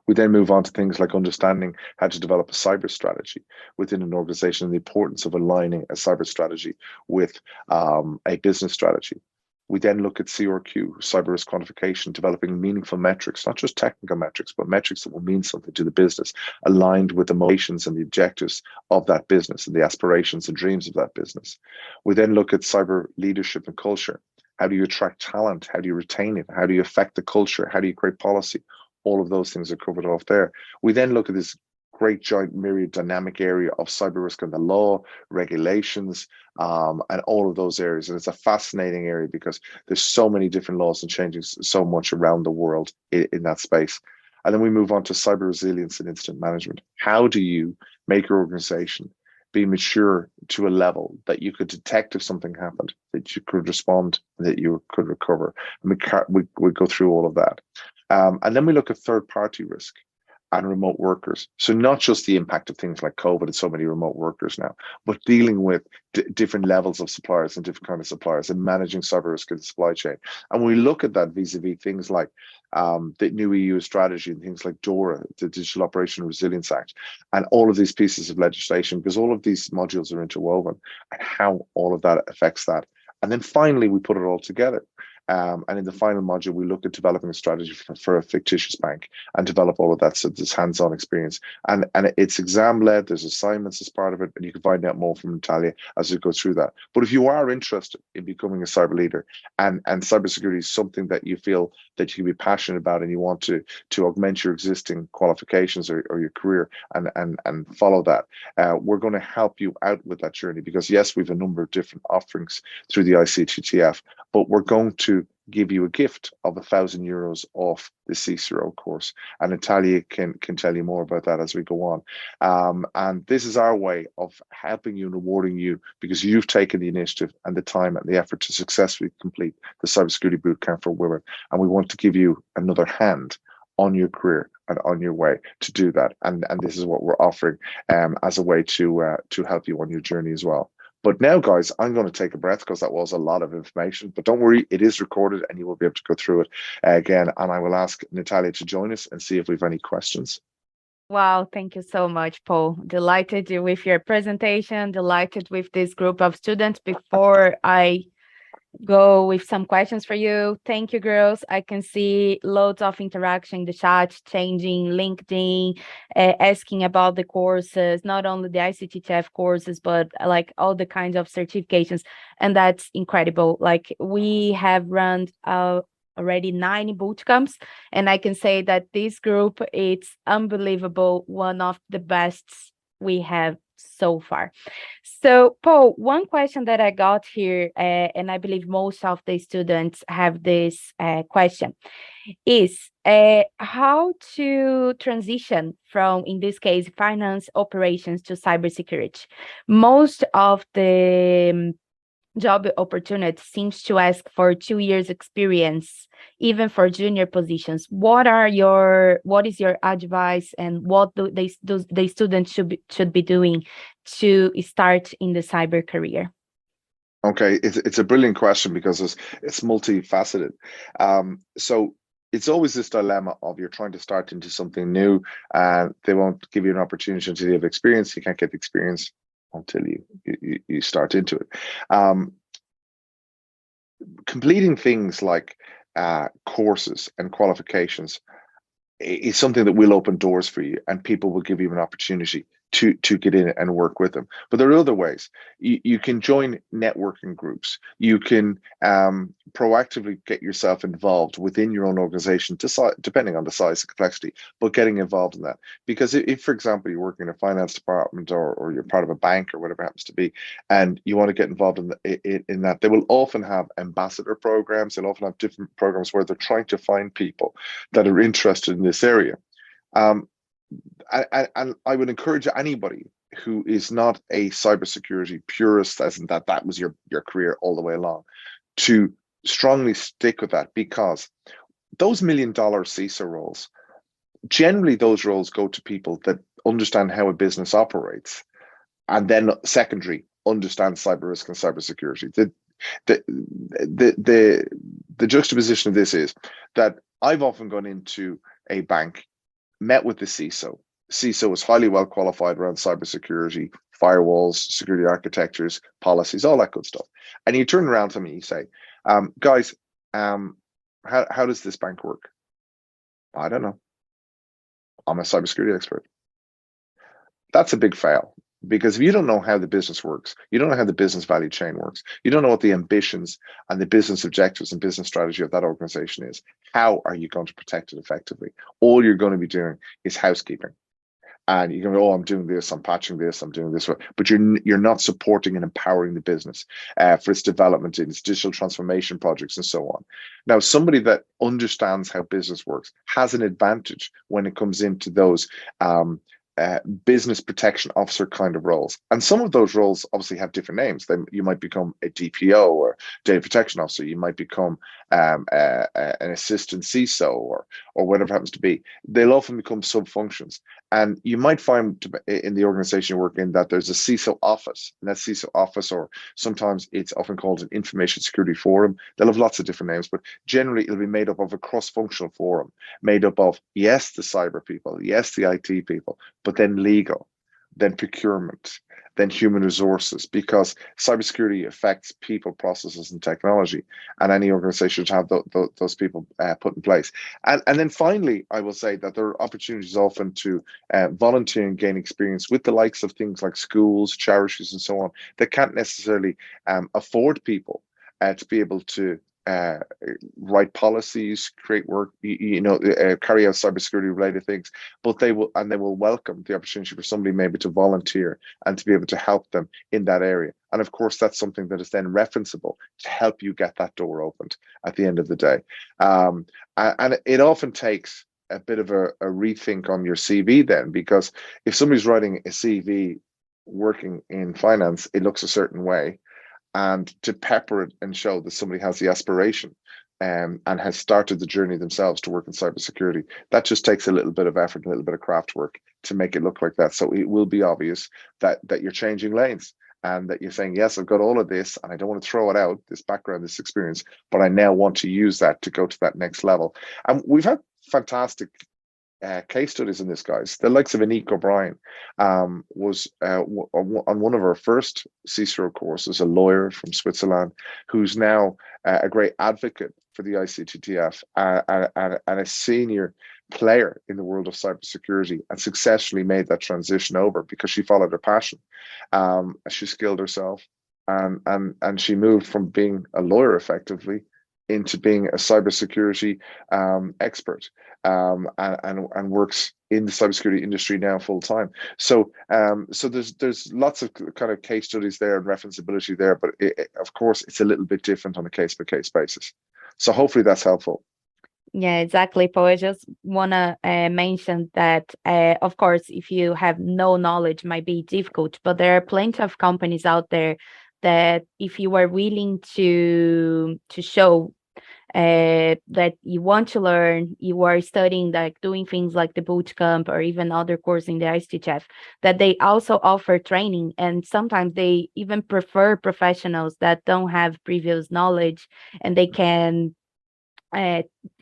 S2: We then move on to things like understanding how to develop a cyber strategy within an organization and the importance of aligning a cyber strategy with a business strategy. We then look at CRQ, cyber risk quantification, developing meaningful metrics, not just technical metrics, but metrics that will mean something to the business, aligned with the motivations and the objectives of that business and the aspirations and dreams of that business. We then look at cyber leadership and culture. How do you attract talent? How do you retain it? How do you affect the culture? How do you create policy? All of those things are covered off there. We then look at this great giant myriad dynamic area of cyber risk and the law, regulations, and all of those areas. And it's a fascinating area because there's so many different laws and changing so much around the world in that space. And then we move on to cyber resilience and incident management. How do you make your organization be mature to a level that you could detect if something happened, that you could respond, that you could recover? And we go through all of that. And then we look at third-party risk and remote workers. So not just the impact of things like COVID and so many remote workers now, but dealing with different levels of suppliers and different kind of suppliers and managing cyber risk in the supply chain. And we look at that vis-a-vis things like the new EU strategy and things like DORA, the Digital Operation Resilience Act, and all of these pieces of legislation, because all of these modules are interwoven, and how all of that affects that. And then finally, we put it all together. And in the final module, we look at developing a strategy for a fictitious bank and develop all of that. So this hands-on experience. And it's exam-led, there's assignments as part of it, and you can find out more from Natalia as we go through that. But if you are interested in becoming a cyber leader and cybersecurity is something that you feel that you can be passionate about and you want to augment your existing qualifications or your career and follow that, we're going to help you out with that journey, because yes, we have a number of different offerings through the ICTTF, but we're going to give you a gift of €1,000 off the CICERO course, and Natalia can tell you more about that as we go on. And this is our way of helping you and rewarding you, because you've taken the initiative and the time and the effort to successfully complete the Cybersecurity Bootcamp for Women, and we want to give you another hand on your career and on your way to do that. And this is what we're offering as a way to help you on your journey as well. But now, guys, I'm going to take a breath because that was a lot of information. But don't worry, it is recorded and you will be able to go through it again. And I will ask Natalia to join us and see if we have any questions.
S1: Wow, thank you so much, Paul. Delighted with your presentation, delighted with this group of students. Before I go with some questions for you. Thank you, girls. I can see loads of interaction in the chat, changing LinkedIn, asking about the courses, not only the ICTTF courses, but like all the kinds of certifications. And that's incredible. Like we have run already 9 bootcamps, and I can say that this group, it's unbelievable. One of the best we have so far. So, Paul, one question that I got here, and I believe most of the students have this question, is how to transition from, in this case, finance operations to cybersecurity. Most of the job opportunity seems to ask for 2 years experience, even for junior positions. What is your advice, and what do the students should be doing to start in the cyber career?
S2: Okay, it's a brilliant question because it's multifaceted. So it's always this dilemma of you're trying to start into something new and they won't give you an opportunity until you have experience. You can't get the experience until you start into it. Completing things like courses and qualifications is something that will open doors for you, and people will give you an opportunity to get in and work with them. But there are other ways. You can join networking groups. You can proactively get yourself involved within your own organization, depending on the size and complexity, but getting involved in that. Because if, for example, you're working in a finance department or you're part of a bank or whatever it happens to be, and you want to get involved in that, they will often have ambassador programs. They'll often have different programs where they're trying to find people that are interested in this area. And I would encourage anybody who is not a cybersecurity purist, as in that was your career all the way along, to strongly stick with that, because those $1 million CISO roles, generally those roles go to people that understand how a business operates, and then secondary, understand cyber risk and cybersecurity. The juxtaposition of this is that I've often gone into a bank, met with the CISO. CISO is highly well qualified around cybersecurity, firewalls, security architectures, policies, all that good stuff. And you turn around to me and you say, Guys, how does this bank work? I don't know. I'm a cybersecurity expert. That's a big fail, because if you don't know how the business works, you don't know how the business value chain works, you don't know what the ambitions and the business objectives and business strategy of that organization is, how are you going to protect it effectively? All you're going to be doing is housekeeping. And you can go, oh, I'm doing this, I'm patching this, I'm doing this, but you're not supporting and empowering the business for its development in its digital transformation projects and so on. Now, somebody that understands how business works has an advantage when it comes into those business protection officer kind of roles. And some of those roles obviously have different names. You might become a DPO or data protection officer. You might become an assistant CISO or whatever it happens to be. They'll often become sub functions. And you might find in the organization you work in that there's a CISO office, and that CISO office, or sometimes it's often called an information security forum. They'll have lots of different names, but generally it'll be made up of a cross-functional forum, made up of, yes, the cyber people, yes, the IT people, but then legal, then procurement, then human resources, because cybersecurity affects people, processes, and technology, and any organization should have those people put in place. And then finally, I will say that there are opportunities often to volunteer and gain experience with the likes of things like schools, charities, and so on, that can't necessarily afford people to be able to write policies, create work, carry out cybersecurity related things, but they will welcome the opportunity for somebody maybe to volunteer and to be able to help them in that area. And of course, that's something that is then referenceable to help you get that door opened at the end of the day. And it often takes a bit of a rethink on your CV then, because if somebody's writing a CV working in finance, it looks a certain way. And to pepper it and show that somebody has the aspiration and has started the journey themselves to work in cybersecurity, that just takes a little bit of effort, a little bit of craft work to make it look like that. So it will be obvious that you're changing lanes, and that you're saying, yes, I've got all of this and I don't want to throw it out, this background, this experience, but I now want to use that to go to that next level. And we've had fantastic case studies in this, guys. The likes of Anik O'Brien was on one of our first CISO courses, a lawyer from Switzerland who's now a great advocate for the ICTTF and a senior player in the world of cybersecurity, and successfully made that transition over because she followed her passion. She skilled herself, and she moved from being a lawyer effectively into being a cybersecurity expert, and works in the cybersecurity industry now full time. So there's lots of kind of case studies there and referenceability there, but of course it's a little bit different on a case by case basis. So hopefully that's helpful.
S1: Yeah, exactly, Paul. I just want to mention that, of course, if you have no knowledge, it might be difficult, but there are plenty of companies out there that if you are willing to show that you want to learn, you are studying, like doing things like the Bootcamp or even other course in the ICTTF, that they also offer training, and sometimes they even prefer professionals that don't have previous knowledge, and they can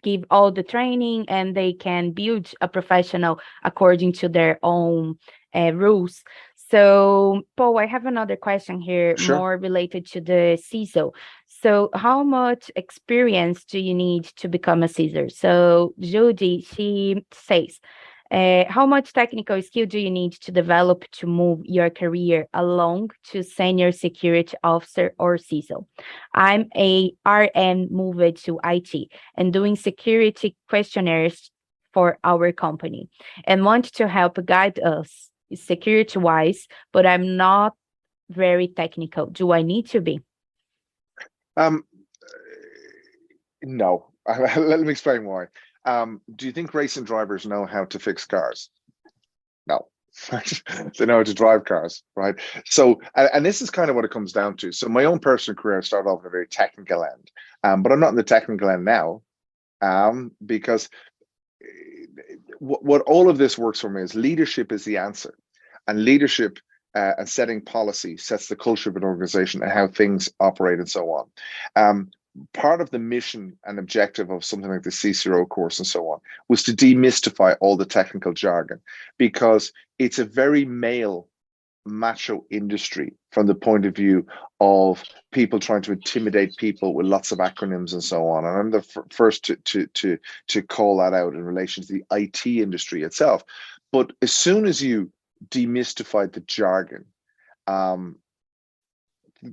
S1: give all the training, and they can build a professional according to their own rules. So, Paul, I have another question here,
S2: Sure.
S1: more related to the CISO. So, how much experience do you need to become a CISO? So, Judy, she says, how much technical skill do you need to develop to move your career along to senior security officer or CISO? I'm a RN moved to IT and doing security questionnaires for our company and want to help guide us security wise, but I'm not very technical. Do I need to be?
S2: No. Let me explain why. Do you think racing drivers know how to fix cars? No. They know how to drive cars, right? So, and this is kind of what it comes down to. So my own personal career started off at a very technical end, but I'm not in the technical end now, because what all of this works for me is leadership is the answer, and leadership and setting policy sets the culture of an organization and how things operate and so on. Part of the mission and objective of something like the CCRO course and so on was to demystify all the technical jargon, because it's a very male macho industry from the point of view of people trying to intimidate people with lots of acronyms and so on. And I'm the first to call that out in relation to the IT industry itself. But as soon as you demystify the jargon,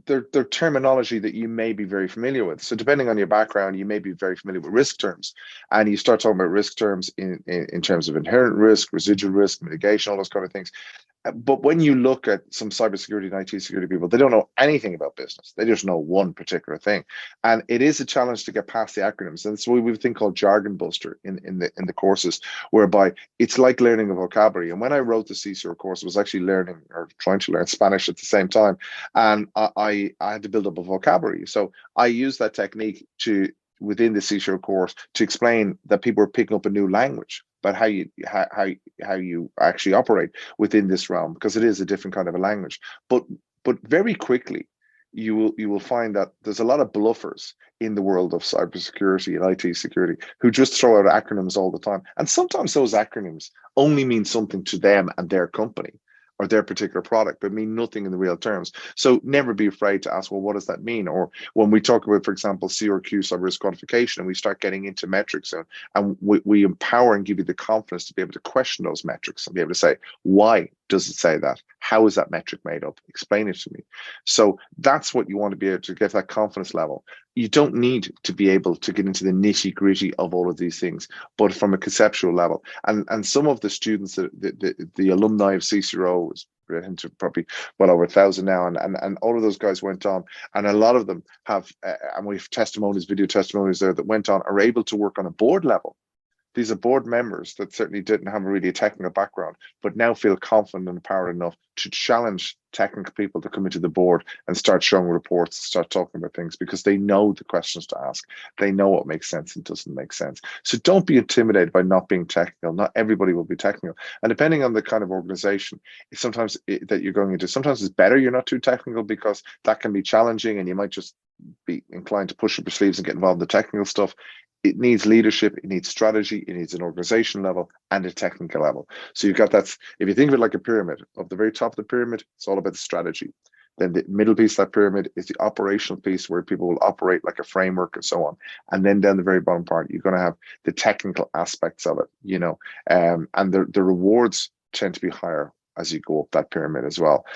S2: they're terminology that you may be very familiar with. So depending on your background, you may be very familiar with risk terms, and you start talking about risk terms in terms of inherent risk, residual risk, mitigation, all those kind of things. But when you look at some cybersecurity and IT security people, they don't know anything about business. They just know one particular thing, and it is a challenge to get past the acronyms. And that's why we have a thing called jargon buster in the courses, whereby it's like learning a vocabulary. And when I wrote the CCR course, I was actually learning or trying to learn Spanish at the same time, and I had to build up a vocabulary. So I used that technique to within the CCR course to explain that people are picking up a new language about how you actually operate within this realm, because it is a different kind of a language. But very quickly you will find that there's a lot of bluffers in the world of cybersecurity and IT security who just throw out acronyms all the time. And sometimes those acronyms only mean something to them and their company or their particular product, but mean nothing in the real terms. So never be afraid to ask, well, what does that mean? Or when we talk about, for example, CRQ, cyber risk quantification, and we start getting into metrics, and we empower and give you the confidence to be able to question those metrics and be able to say, why does it say that? How is that metric made up? Explain it to me. So that's what you want to be able to get, that confidence level. You don't need to be able to get into the nitty gritty of all of these things, but from a conceptual level. And some of the students, the alumni of CCRO is into probably well over 1,000 now, and all of those guys went on, and a lot of them have, and we have testimonies, video testimonies there that went on, are able to work on a board level. These are board members that certainly didn't have really a technical background, but now feel confident and empowered enough to challenge technical people to come into the board and start showing reports, start talking about things, because they know the questions to ask. They know what makes sense and doesn't make sense. So don't be intimidated by not being technical. Not everybody will be technical. And depending on the kind of organization that you're going into, sometimes it's better you're not too technical, because that can be challenging and you might just be inclined to push up your sleeves and get involved in the technical stuff. It needs leadership, it needs strategy, it needs an organization level and a technical level. So you've got that, if you think of it like a pyramid, of the very top of the pyramid, it's all about the strategy. Then the middle piece of that pyramid is the operational piece, where people will operate like a framework and so on. And then down the very bottom part, you're going to have the technical aspects of it, and the rewards tend to be higher as you go up that pyramid as well.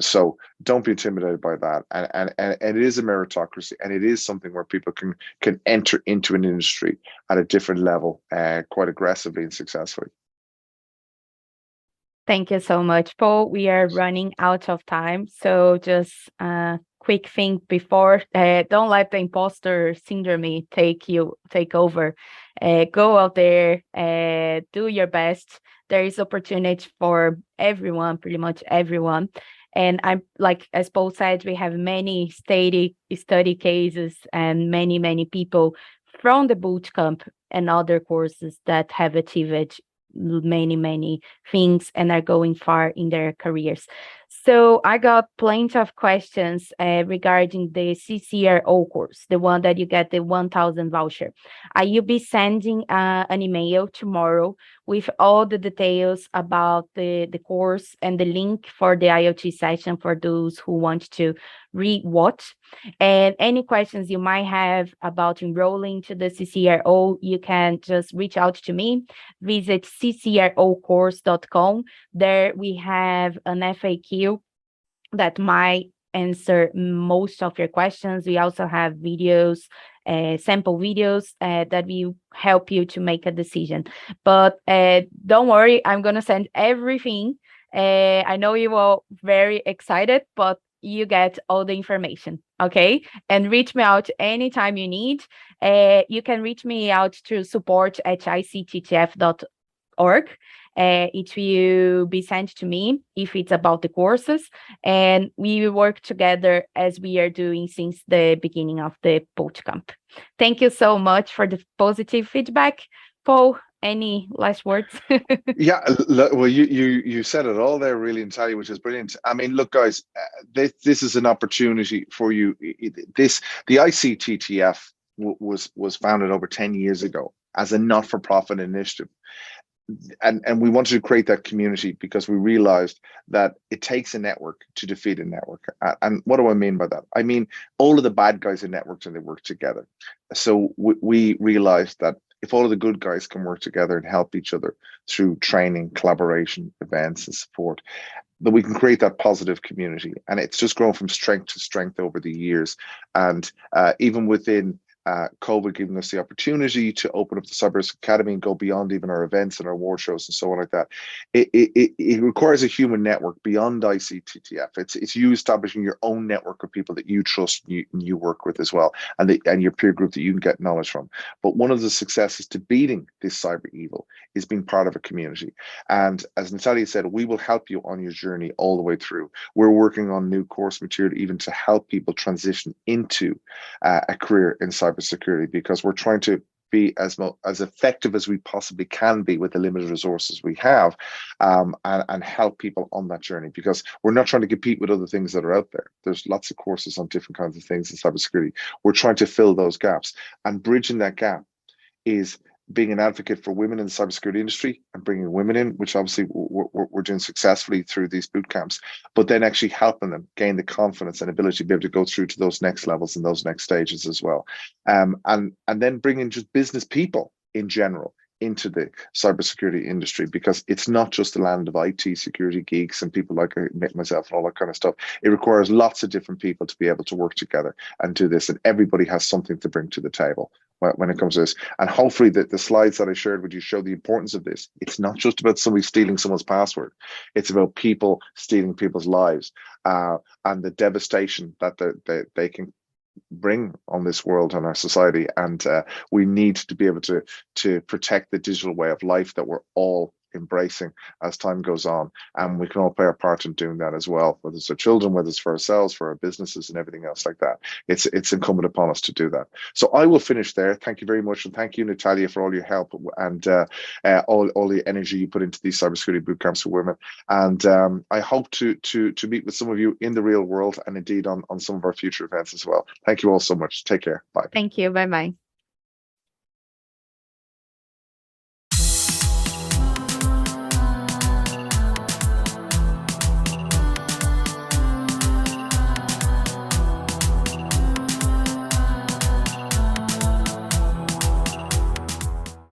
S2: So don't be intimidated by that. And it is a meritocracy, and it is something where people can enter into an industry at a different level quite aggressively and successfully.
S1: Thank you so much, Paul. We are running out of time. So just a quick thing before, don't let the imposter syndrome take over. Go out there, do your best. There is opportunity for everyone, pretty much everyone. And I'm like, as Paul said, we have many study cases and many people from the bootcamp and other courses that have achieved many things and are going far in their careers. So I got plenty of questions regarding the CCRO course, the one that you get the 1,000 voucher. I will be sending an email tomorrow with all the details about the course and the link for the IoT session for those who want to re-watch. And any questions you might have about enrolling to the CCRO, you can just reach out to me. Visit ccrocourse.com. There we have an FAQ that might answer most of your questions. We also have videos, sample videos that will help you to make a decision. But don't worry, I'm going to send everything. I know you are very excited, but you get all the information, okay? And reach me out anytime you need. You can reach me out to support@icttf.org. It will be sent to me if it's about the courses, and we will work together as we are doing since the beginning of the bootcamp. Thank you so much for the positive feedback. Paul, any last words?
S2: Yeah, well, you said it all there really entirely, which is brilliant. I mean, look, guys, this is an opportunity for you. The ICTTF was founded over 10 years ago as a not-for-profit initiative. and we wanted to create that community because we realized that it takes a network to defeat a network. And what do I mean by that? I mean, all of the bad guys are networked and they work together. So we realized that if all of the good guys can work together and help each other through training, collaboration, events, and support, that we can create that positive community. And it's just grown from strength to strength over the years. And even within COVID giving us the opportunity to open up the Cyber Academy and go beyond even our events and our award shows and so on like that. It requires a human network beyond ICTTF. It's you establishing your own network of people that you trust, you work with as well, and your peer group that you can get knowledge from. But one of the successes to beating this cyber evil is being part of a community. And as Natalia said, we will help you on your journey all the way through. We're working on new course material even to help people transition into a career in cybersecurity, because we're trying to be as effective as we possibly can be with the limited resources we have, and help people on that journey, because we're not trying to compete with other things that are out there. There's lots of courses on different kinds of things in cybersecurity. We're trying to fill those gaps, and bridging that gap is being an advocate for women in the cybersecurity industry and bringing women in, which obviously we're doing successfully through these boot camps, but then actually helping them gain the confidence and ability to be able to go through to those next levels and those next stages as well. And then bringing just business people in general into the cybersecurity industry, because it's not just the land of IT security geeks and people like myself and all that kind of stuff. It requires lots of different people to be able to work together and do this, and everybody has something to bring to the table when it comes to this. And hopefully the slides that I shared with you show the importance of this. It's not just about somebody stealing someone's password. It's about people stealing people's lives, and the devastation that they can bring on this world and our society. And we need to be able to protect the digital way of life that we're all embracing as time goes on, and we can all play our part in doing that as well, whether it's our children, whether it's for ourselves, for our businesses and everything else like that. It's incumbent upon us to do that. So I will finish there. Thank you very much, and thank you, Natalia, for all your help and all the energy you put into these cybersecurity boot camps for women. And I hope to meet with some of you in the real world, and indeed on some of our future events as well. Thank you all so much. Take care. Bye.
S1: Thank you. Bye bye.